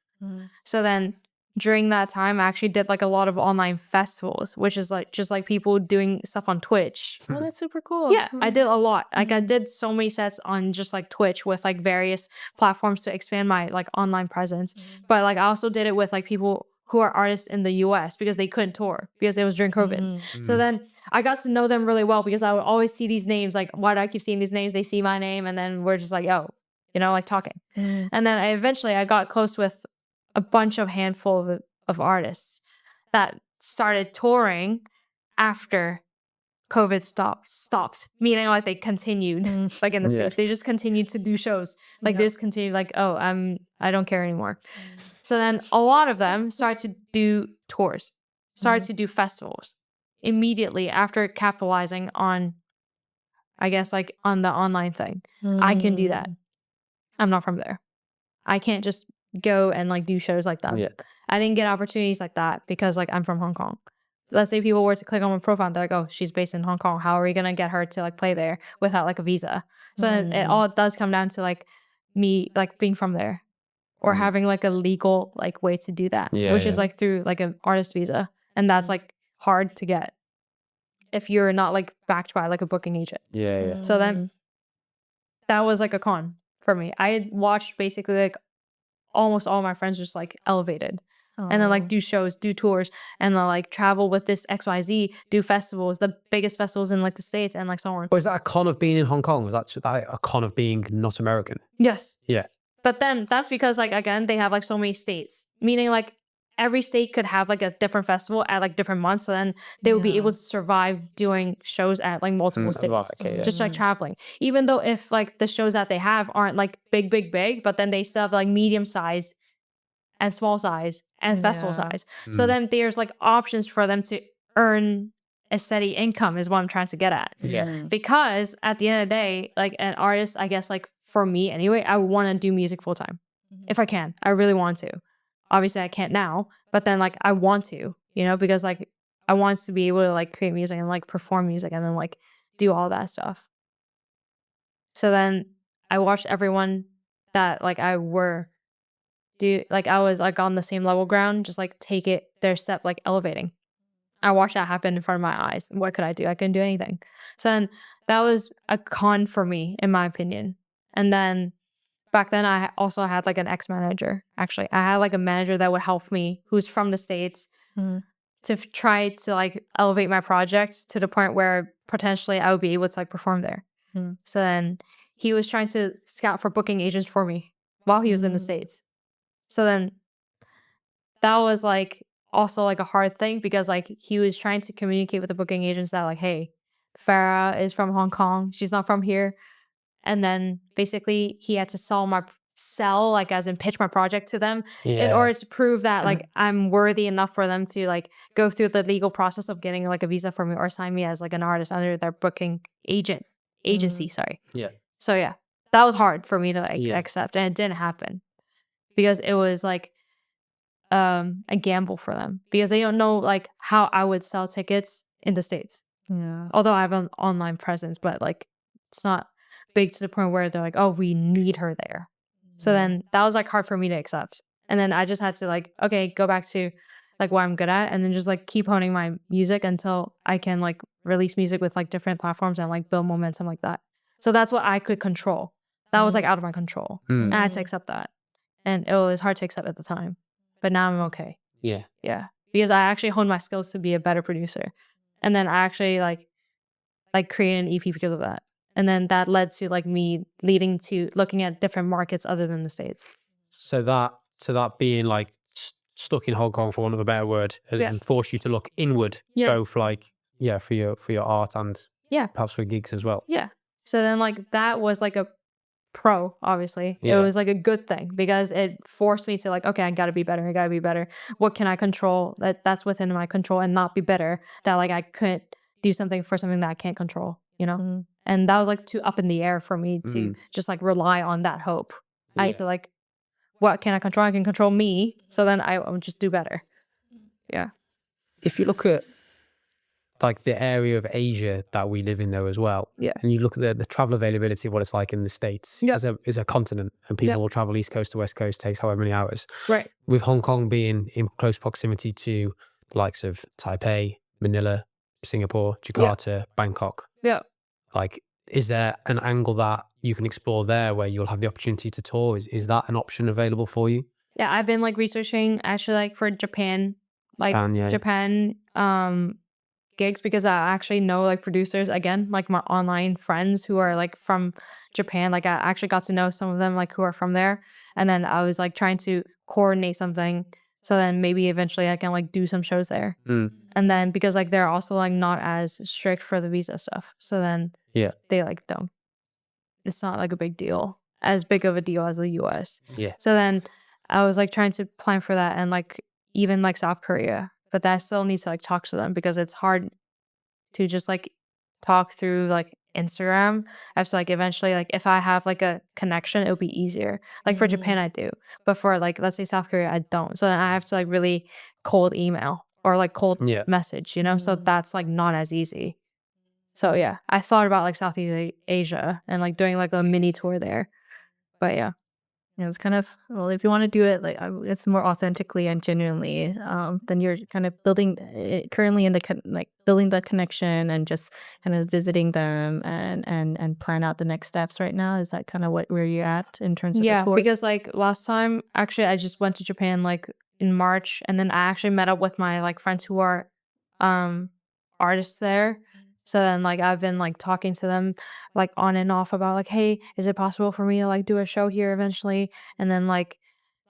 So then during that time, I actually did like a lot of online festivals, which is like just like people doing stuff on Twitch. Oh, that's super cool. Yeah, I did a lot. Like I did so many sets on just like Twitch with like various platforms to expand my like online presence. But like I also did it with like people who are artists in the US because they couldn't tour because it was during COVID. So then I got to know them really well because I would always see these names. Like, why do I keep seeing these names? They see my name and then we're just like, oh, like talking. And then I got close with a bunch of handful of artists that started touring after COVID stopped, meaning like they continued like in the States. They just continued to do shows. Like they just continued like, oh, I don't care anymore. So then a lot of them started to do tours, started to do festivals immediately after capitalizing on, I guess, like on the online thing. I can do that. I'm not from there. I can't just go and like do shows like that. I didn't get opportunities like that because like I'm from Hong Kong. Let's say people were to click on my profile and they're like, oh, she's based in Hong Kong. How are we going to get her to like play there without like a visa? So it all does come down to like me like being from there or having like a legal like way to do that, which is like through like an artist visa. And that's like hard to get if you're not like backed by like a booking agent. So then that was like a con for me. I had watched basically like almost all my friends just like elevated and then like do shows, do tours, and then like travel with this XYZ, do festivals, the biggest festivals in like the States and like so on. Or is that a con of being in Hong Kong? Was that a con of being not American? Yes. Yeah. But then that's because like, again, they have like so many states, meaning like every state could have like a different festival at like different months. So then they would be able to survive doing shows at like multiple states, just like traveling. Even though if like the shows that they have aren't like big, but then they still have like medium size and small size and festival size. So then there's like options for them to earn a steady income is what I'm trying to get at. Because at the end of the day, like an artist, I guess like for me anyway, I want to do music full time. If I can, I really want to. Obviously I can't now, but then like I want to, because like I want to be able to like create music and like perform music and then like do all that stuff. So then I watched everyone that like I was like on the same level ground, just like take it their step, like elevating. I watched that happen in front of my eyes. What could I do? I couldn't do anything. So then that was a con for me, in my opinion. And then back then I also had like an ex-manager. Actually, I had like a manager that would help me who's from the States to try to like elevate my project to the point where potentially I would be able to like perform there. So then he was trying to scout for booking agents for me while he was in the States. So then that was like also like a hard thing because like he was trying to communicate with the booking agents that like, hey, Farrah is from Hong Kong. She's not from here. And then basically he had to sell like as in pitch my project to them in order to prove that like I'm worthy enough for them to like go through the legal process of getting like a visa for me or sign me as like an artist under their booking agency. Sorry. So yeah, that was hard for me to like accept, and it didn't happen because it was like a gamble for them because they don't know like how I would sell tickets in the States. Although I have an online presence, but like it's not big to the point where they're like, oh, we need her there. So then that was like hard for me to accept. And then I just had to like, okay, go back to like what I'm good at and then just like keep honing my music until I can like release music with like different platforms and like build momentum like that. So that's what I could control. That was like out of my control. And I had to accept that. And it was hard to accept at the time. But now I'm okay. Yeah. Because I actually honed my skills to be a better producer. And then I actually like created an EP because of that. And then that led to like me leading to looking at different markets other than the States. So that being like stuck in Hong Kong, for want of a better word, has forced you to look inward, both like for your art and perhaps for gigs as well. So then like that was like a pro, obviously. It was like a good thing because it forced me to like, okay, I gotta be better. What can I control that's within my control and not be bitter that like I couldn't do something for something that I can't control, you know? And that was like too up in the air for me to just like rely on that hope. I used to like, what can I control? I can control me. So then I would just do better. Yeah. If you look at like the area of Asia that we live in though as well, Yeah. and you look at the travel availability of what it's like in the States Yeah. as a continent, and people Yeah. will travel East Coast to West Coast, takes however many hours. Right. With Hong Kong being in close proximity to the likes of Taipei, Manila, Singapore, Jakarta, Bangkok, Yeah. like, is there an angle that you can explore there where you'll have the opportunity to tour? Is that an option available for you? Yeah. I've been like researching actually like for Japan, like Japan, gigs, because I actually know like producers, again, like my online friends who are like from Japan. Like I actually got to know some of them like who are from there. And then I was like trying to coordinate something so then maybe eventually I can like do some shows there. And then because like they're also like not as strict for the visa stuff. So then they like don't. It's not like a big deal, as big of a deal as the US. Yeah. So then I was like trying to plan for that, and like even like South Korea. But that still needs to like talk to them because it's hard to just like talk through like Instagram. I have to like eventually like if I have like a connection, it'll be easier. Like for Japan I do. But for like let's say South Korea I don't. So then I have to like really cold email or like cold message, you know? So that's like not as easy. So yeah, I thought about like Southeast Asia and like doing like a mini tour there. But yeah. Yeah, it's kind of, well, if you want to do it like it's more authentically and genuinely, then you're kind of building it currently in the like building the connection and just kind of visiting them and plan out the next steps right now. Is that kind of where you're at in terms of the tour? Because like last time actually I just went to Japan like in March, and then I actually met up with my like friends who are artists there. So then like I've been like talking to them like on and off about like, hey, is it possible for me to like do a show here eventually? And then like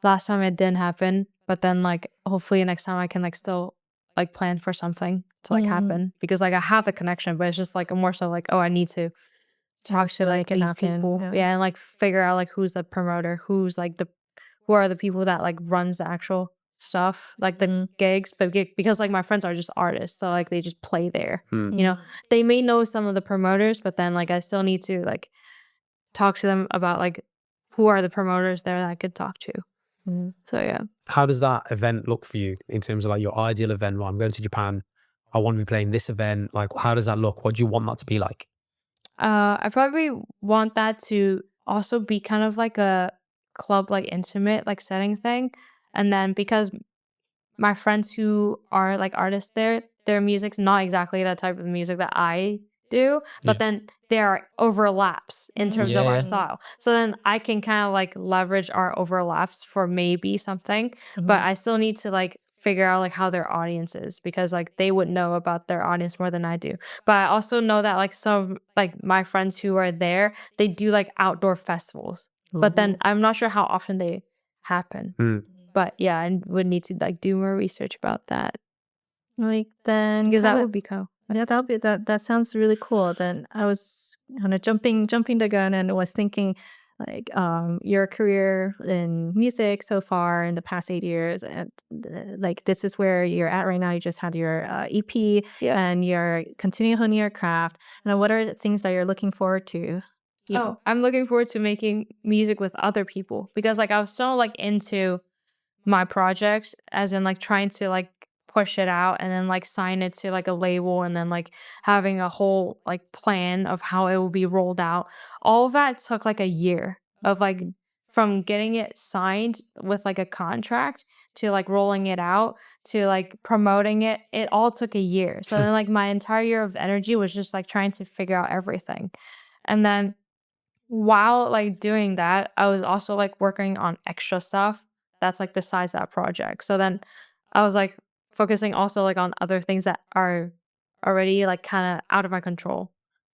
last time it didn't happen, but then like hopefully next time I can like still like plan for something to like happen, because like I have the connection, but it's just like more so like, oh, I need to talk to like these people. And like figure out like who's the promoter, who's like who are the people that like runs the actual stuff, like the gigs. But because like my friends are just artists, so like they just play there. You know, they may know some of the promoters, but then like I still need to like talk to them about like who are the promoters there that I could talk to. So yeah. How does that event look for you in terms of like your ideal event? Well, I'm going to Japan, I want to be playing this event. Like, how does that look? What do you want that to be like? I probably want that to also be kind of like a club, like intimate, like setting thing. And then because my friends who are like artists there, their music's not exactly that type of music that I do, but then there are overlaps in terms of our style. So then I can kind of like leverage our overlaps for maybe something, but I still need to like figure out like how their audience is, because like they would know about their audience more than I do. But I also know that like some of like my friends who are there, they do like outdoor festivals, but then I'm not sure how often they happen. But yeah, I would need to like do more research about that. Like then Because that would be cool. Yeah, that sounds really cool. Then I was kind of jumping the gun and was thinking like your career in music so far in the past 8 years, and like this is where you're at right now. You just had your EP and you're continuing honing your craft. And what are the things that you're looking forward to? I'm looking forward to making music with other people, because like I was so like into my project, as in like trying to like push it out and then like sign it to like a label, and then like having a whole like plan of how it will be rolled out. All of that took like a year of like from getting it signed with like a contract to like rolling it out to like promoting it. It all took a year. So then like my entire year of energy was just like trying to figure out everything. And then while like doing that, I was also like working on extra stuff that's like besides that project. So then I was like focusing also like on other things that are already like kind of out of my control,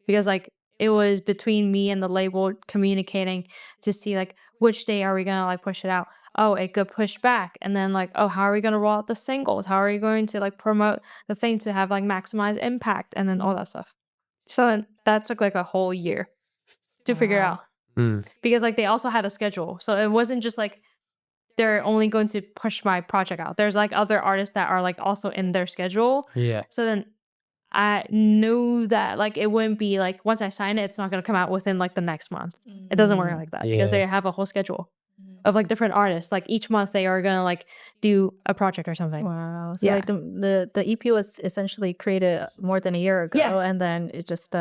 because like it was between me and the label communicating to see like which day are we gonna like push it out. Oh, it could push back, and then like, oh, how are we gonna roll out the singles? How are we going to like promote the thing to have like maximize impact, and then all that stuff. So then that took like a whole year to figure out, because like they also had a schedule, so it wasn't just like they're only going to push my project out. There's like other artists that are like also in their schedule. Yeah. So then I knew that like it wouldn't be like once I sign it, it's not gonna come out within like the next month. It doesn't work like that because they have a whole schedule of like different artists. Like each month they are gonna like do a project or something. Wow. So like the EP was essentially created more than a year ago, and then it just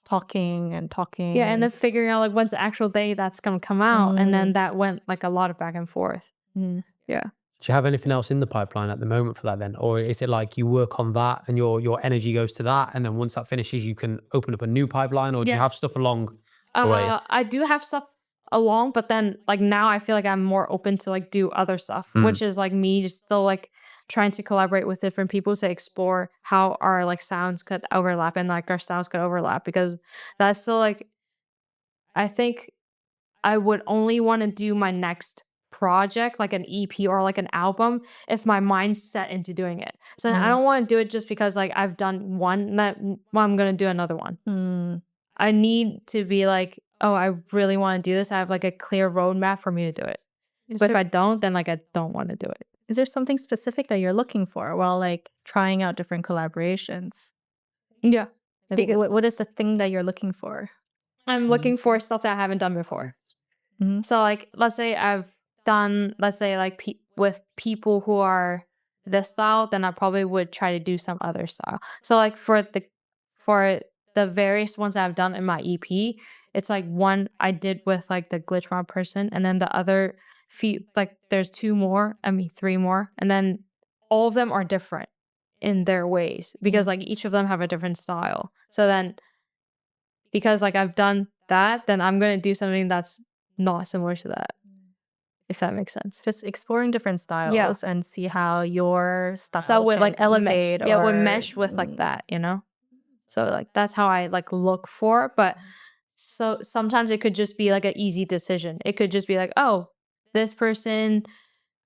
talking and talking. Yeah, and then figuring out like when's the actual day that's gonna come out, and then that went like a lot of back and forth. Yeah. Do you have anything else in the pipeline at the moment for that then? Or is it like you work on that and your energy goes to that, and then once that finishes, you can open up a new pipeline, or do you have stuff along the way? I do have stuff along, but then like now I feel like I'm more open to like do other stuff, which is like me just still like trying to collaborate with different people to explore how our like sounds could overlap and like our styles could overlap, because that's still like I think I would only want to do my next project like an EP or like an album if my mind's set into doing it. So I don't want to do it just because like I've done one that well, I'm gonna do another one. I need to be like, oh, I really want to do this. I have like a clear roadmap for me to do it. But if I don't, then like I don't want to do it. Is there something specific that you're looking for while like trying out different collaborations? Yeah. Like, what is the thing that you're looking for? I'm looking for stuff that I haven't done before. So like, let's say I've done, let's say like with people who are this style, then I probably would try to do some other style. So like for the various ones I've done in my EP, it's like one I did with like the glitch mob person, and then the other few like there's three more, and then all of them are different in their ways because like each of them have a different style. So then because like I've done that, then I'm gonna do something that's not similar to that, if that makes sense. Just exploring different styles and see how your style would can like elevate mesh, would mesh with like that, you know? So like that's how I like look for it. But so sometimes it could just be like an easy decision. It could just be like, oh, this person,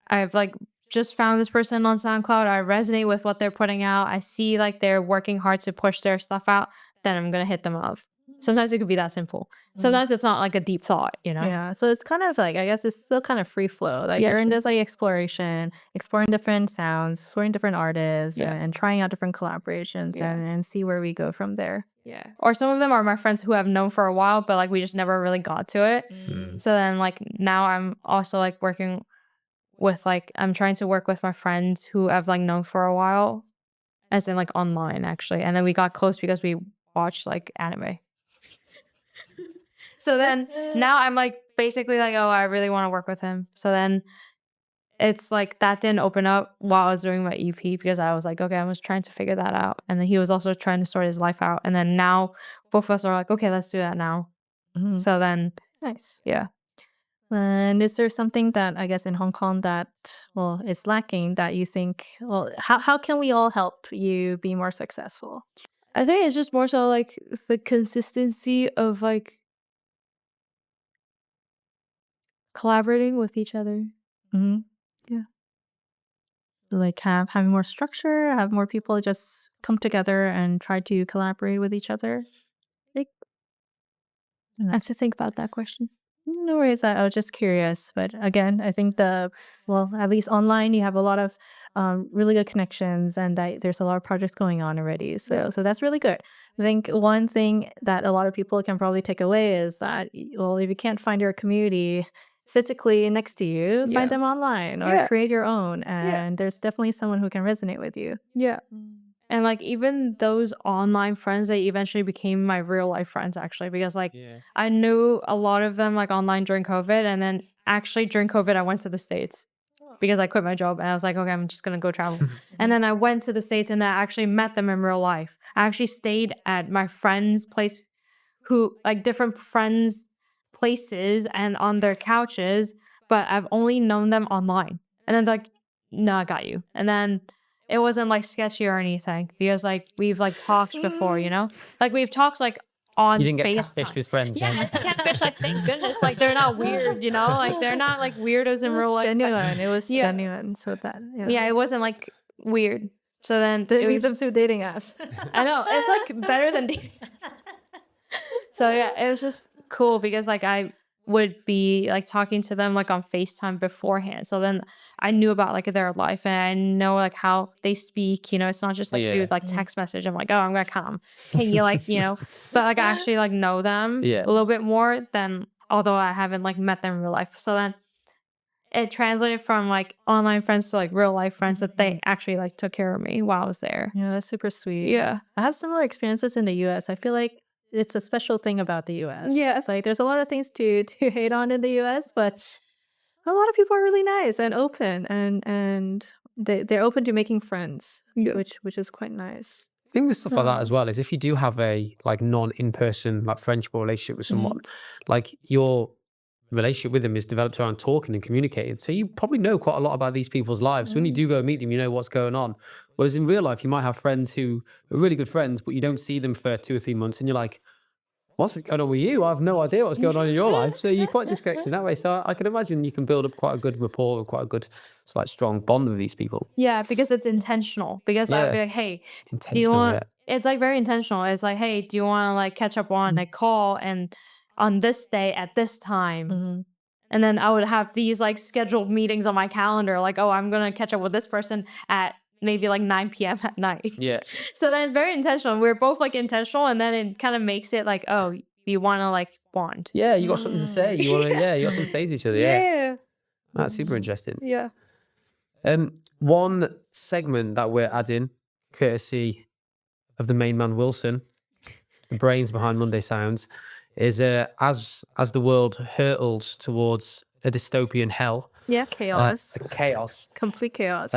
I've like just found this person on SoundCloud. I resonate with what they're putting out. I see like they're working hard to push their stuff out. Then I'm gonna hit them up. Sometimes it could be that simple. Sometimes it's not like a deep thought, you know? Yeah. So it's kind of like, I guess it's still kind of free flow. Like you're in this like exploring different sounds, exploring different artists and trying out different collaborations and see where we go from there. Yeah. Or some of them are my friends who I've known for a while, but like we just never really got to it. So then like now I'm also like working with like, I'm trying to work with my friends who I've like known for a while, as in like online actually. And then we got close because we watched like anime. So then now I'm like basically like, oh, I really want to work with him. So then it's like that didn't open up while I was doing my EP because I was like, okay, I was trying to figure that out. And then he was also trying to sort his life out. And then now both of us are like, okay, let's do that now. So then, nice. Yeah. And is there something that I guess in Hong Kong that, well, is lacking that you think, well, how can we all help you be more successful? I think it's just more so like the consistency of like collaborating with each other. Yeah. Like having more structure, have more people just come together and try to collaborate with each other. Like, I have to think about that question. No worries. I was just curious. But again, I think at least online, you have a lot of really good connections and there's a lot of projects going on already. So that's really good. I think one thing that a lot of people can probably take away is that, well, if you can't find your community physically next to you, find them online or create your own. And there's definitely someone who can resonate with you. Yeah. And like even those online friends, they eventually became my real life friends actually, because like I knew a lot of them like online during COVID, and then actually during COVID I went to the States because I quit my job and I was like, okay, I'm just gonna go travel. And then I went to the States and I actually met them in real life. I actually stayed at my friend's place, who like different friends' places and on their couches, but I've only known them online. And then like, no, I got you. And then it wasn't like sketchy or anything because like we've like talked before, you know, like we've talked like on You didn't get FaceTime. catfished with friends. Yeah, catfish. Like thank goodness, like they're not weird, you know, like they're not like weirdos in real life. Genuine. It was genuine. So that it wasn't like weird. So then it lead them to dating apps. I know it's like better than dating. So yeah, it was just cool because like I would be like talking to them like on FaceTime beforehand. So then I knew about like their life and I know like how they speak, you know, it's not just like through like text message. I'm like, oh, I'm gonna come. Can you like, you know, but like I actually like know them a little bit more than although I haven't like met them in real life. So then it translated from like online friends to like real life friends that they actually like took care of me while I was there. Yeah, that's super sweet. Yeah. I have similar experiences in the US. I feel like it's a special thing about the US. Yeah. It's like there's a lot of things to hate on in the US, but a lot of people are really nice and open and they're open to making friends, which is quite nice. I think with stuff like that as well is if you do have a like non-in-person like friendship or relationship with someone, like your relationship with them is developed around talking and communicating. So you probably know quite a lot about these people's lives. So when you do go meet them, you know what's going on. Whereas in real life, you might have friends who are really good friends, but you don't see them for 2 or 3 months and you're like, what's going on with you? I have no idea what's going on in your life. So you're quite disconnected that way. So I can imagine you can build up quite a good rapport and quite a good like strong bond with these people. Yeah, because it's intentional. Because I'd be like, hey, do you want it's like very intentional. It's like, hey, do you want to like catch up on a call and on this day at this time? And then I would have these like scheduled meetings on my calendar, like, oh, I'm gonna catch up with this person at maybe like 9 p.m. at night. Yeah. So then it's very intentional. We're both like intentional, and then it kind of makes it like, oh, you want to like bond. Yeah, you got something to say. You want to, you got something to say to each other. Yeah. That's super interesting. Yeah. One segment that we're adding, courtesy of the main man Wilson, the brains behind Munday Sounds, is as the world hurtles towards a dystopian hell. Yeah, chaos. Complete chaos.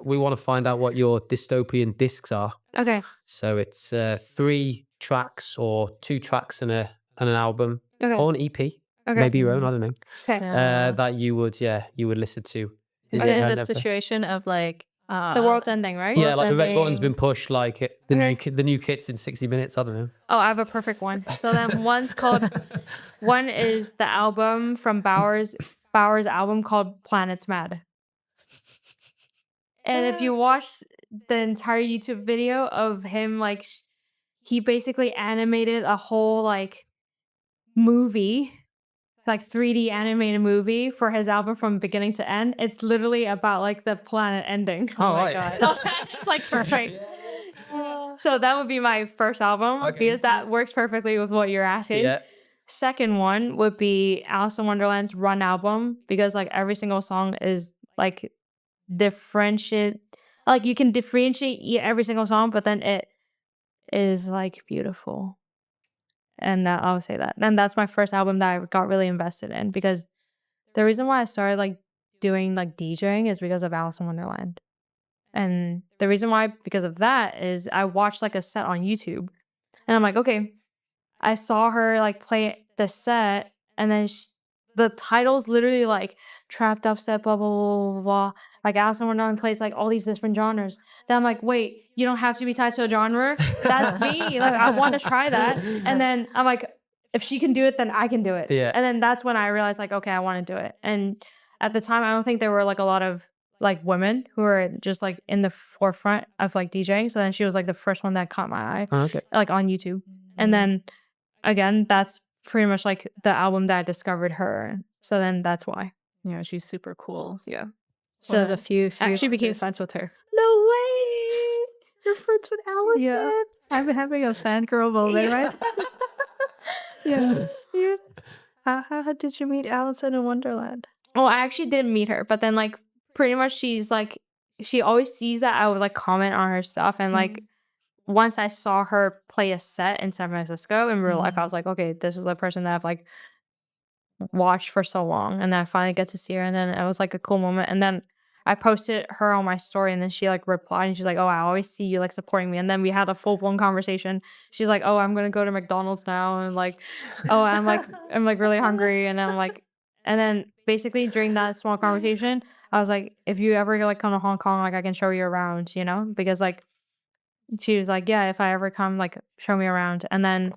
We want to find out what your dystopian discs are. Okay. So it's 3 tracks or 2 tracks and an album or an EP. Okay. Maybe your own, I don't know. Okay. That you would listen to. Is it in the situation of like the world's ending, right? Yeah, like the red button's been pushed, like the new kit's in 60 minutes. I don't know. Oh, I have a perfect one. So then one is the album from Bauer's album called Planets Mad. And if you watch the entire YouTube video of him, like he basically animated a whole like movie, like 3D animated movie for his album from beginning to end. It's literally about like the planet ending. Oh my God. So it's like perfect. So that would be my first album because that works perfectly with what you're asking. Yeah. Second one would be Alice in Wonderland's Run album because like every single song is like differentiate. Like you can differentiate every single song, but then it is like beautiful. And I'll say that. And that's my first album that I got really invested in because the reason why I started like doing like DJing is because of Alice in Wonderland. And the reason why, because of that, is I watched like a set on YouTube and I'm like, okay, I saw her like play the set and then the title's literally like trap dubstep, blah, blah, blah, blah, blah. Like Alice in Wonderland plays like all these different genres. Then I'm like, wait, you don't have to be tied to a genre. That's me. Like I want to try that. And then I'm like, if she can do it, then I can do it. Yeah. And then that's when I realized like, okay, I want to do it. And at the time, I don't think there were like a lot of like women who were just like in the forefront of like DJing. So then she was like the first one that caught my eye, like on YouTube. And then again, that's pretty much like the album that I discovered her. So then that's why. Yeah, she's super cool. Yeah. So the few actually became friends with her. No way! You're friends with Alice? Yeah. I've been having a fangirl moment, right? Yeah. How did you meet Alice in Wonderland? Well, I actually didn't meet her, but then like pretty much she's like she always sees that I would like comment on her stuff and like once I saw her play a set in San Francisco in real life, I was like, okay, this is the person that I've like watched for so long and then I finally get to see her and then it was like a cool moment and then I posted her on my story and then she like replied and she's like, oh, I always see you like supporting me. And then we had a full-blown conversation. She's like, oh, I'm going to go to McDonald's now. And like, oh, I'm like really hungry. And I'm like, and then basically during that small conversation, I was like, if you ever like come to Hong Kong, like I can show you around, you know, because like, she was like, yeah, if I ever come, like show me around. And then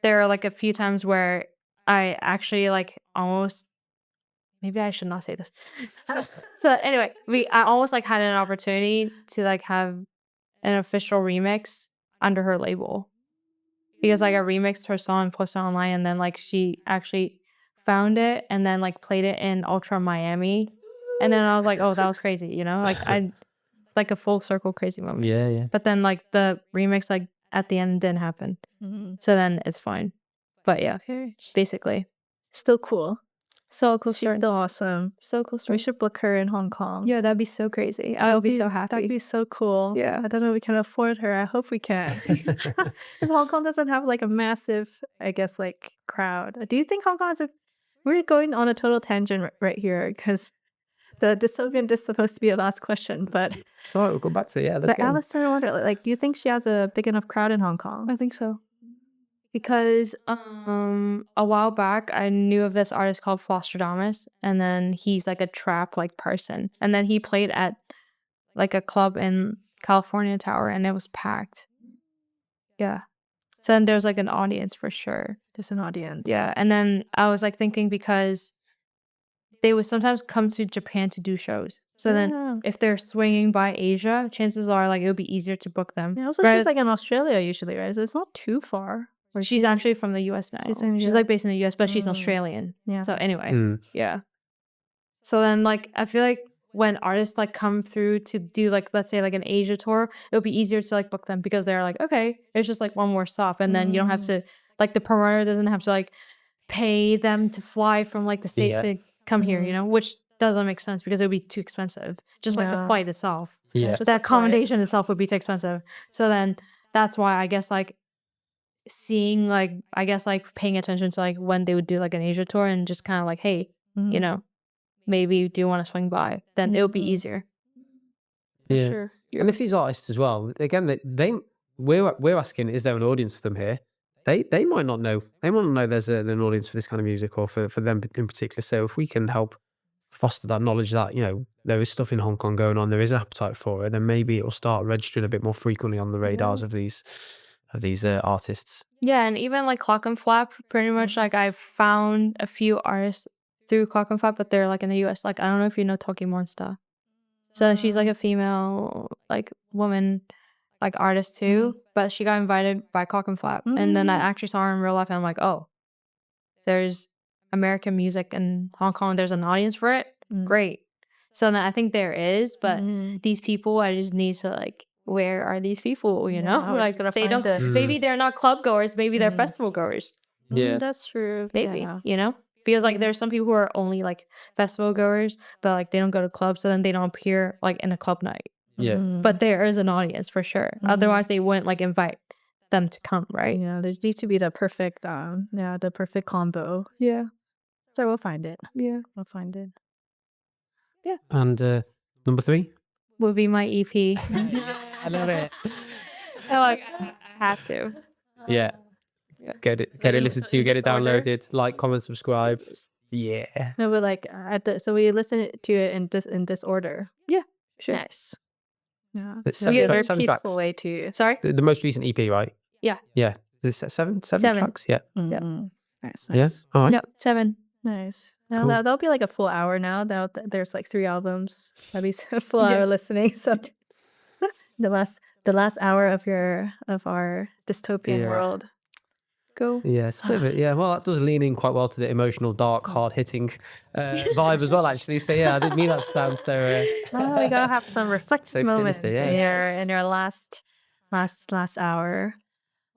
there are like a few times where I actually like almost, maybe I should not say this. So anyway, I almost like had an opportunity to like have an official remix under her label because like I remixed her song and posted it online and then like she actually found it and then like played it in Ultra Miami. And then I was like, oh, that was crazy, you know? Like I like a full circle crazy moment. Yeah, yeah. But then like the remix like at the end didn't happen. So then it's fine. But yeah, Okay. basically. Still cool. So cool She's story. still awesome. So cool We story. should book her in Hong Kong. Yeah, that'd be so crazy. I would be so happy. That'd be so cool. Yeah. I don't know if we can afford her. I hope we can. Because Hong Kong doesn't have like a massive, I guess, like crowd. Do you think Hong Kong is we're going on a total tangent right here because the dystopian is supposed to be the last question, but So we'll go back to let's go. Alice in Wonderland, like, do you think she has a big enough crowd in Hong Kong? I think so. Because a while back I knew of this artist called Flostradamus, and then he's like a trap like person. And then he played at like a club in California Tower and it was packed. Yeah. So then there's like an audience for sure. There's an audience. Yeah. And then I was like thinking because they would sometimes come to Japan to do shows. So then if they're swinging by Asia, chances are like it would be easier to book them. Yeah, also, Right? she's like in Australia usually, right? So it's not too far. She's actually from the US now. She's in the She's US. like based in the US, but she's Mm. Australian. Yeah. So anyway, Mm. yeah. So then like I feel like when artists like come through to do like let's say like an Asia tour, it'll be easier to like book them because they're like, okay, it's just like one more stop. And then you don't have to like the promoter doesn't have to like pay them to fly from like the States Yeah. to come here, you know, which doesn't make sense because it would be too expensive. Just like the Yeah. flight itself. Yeah. Just The the flight. accommodation itself would be too expensive. So then that's why I guess like seeing like I guess like paying attention to like when they would do like an Asia tour and just kind of like, hey, you know, maybe do you want to swing by? Then it would be easier. For Yeah. sure. And if these artists as well, again, we're asking, is there an audience for them here? They might not know. They might not know there's an audience for this kind of music or for them in particular. So if we can help foster that knowledge that there is stuff in Hong Kong going on, there is appetite for it, then maybe it'll start registering a bit more frequently on the radars of these artists. Yeah, and even like Clock and Flap, pretty much like I've found a few artists through Clock and Flap, but they're like in the US. Like I don't know if you know Toki Monster. So she's like a female like woman like artist too, but she got invited by Clock and Flap. And then I actually saw her in real life and I'm like, oh, there's American music in Hong Kong, there's an audience for it. Great. So then I think there is, but these people I just need to like where are these people, you know? we're Like just gonna they find don't them. maybe they're not club goers, maybe they're festival goers. Yeah. That's true. Maybe, Yeah. you know? Because like there's some people who are only like festival goers, but like they don't go to clubs, so then they don't appear like in a club night. Yeah. But there is an audience for sure. Otherwise they wouldn't like invite them to come, right? Yeah, there needs to be the perfect the perfect combo. Yeah. So we'll find it. Yeah. We'll find it. And number 3. Would be my EP. I love it. I like I have to. Yeah. Get it listened to, get it downloaded, like, comment, subscribe. Yeah. No, but like so we listen to it in this order. Yeah. Sure. Nice. Yeah. It's It'll be a very 7 peaceful tracks. way to. Sorry? The most recent EP, right? Yeah. Yeah. Is it 7 7. tracks? Yeah. Nice. Yeah. All right. No, 7. Nice. Now Cool. that'll be like a full hour now. There's like 3 albums. That'll be a full hour Yes. listening. So the last hour of our dystopian Yeah. world. Go. Yeah, it's a bit of it. Yeah, well, that does lean in quite well to the emotional, dark, hard-hitting vibe as well, actually. So yeah, I didn't mean that to sound so. Oh, we gotta have some reflective So moments sinister, yeah. in your last hour.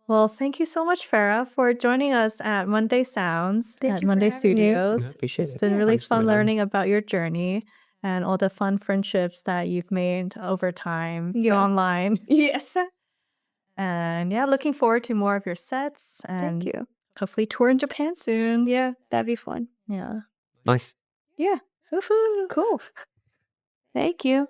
Well, thank you so much, Farrah, for joining us at Munday Sounds Thank at you for Munday having me. Studios. Yeah, appreciate It's it. been really Thanks for fun coming on. learning about your journey and all the fun friendships that you've made over time Yeah. online. Yes. And yeah, looking forward to more of your sets and Thank you. hopefully tour in Japan soon. Yeah, that'd be fun. Yeah. Nice. Yeah. Woohoo. Cool. Thank you.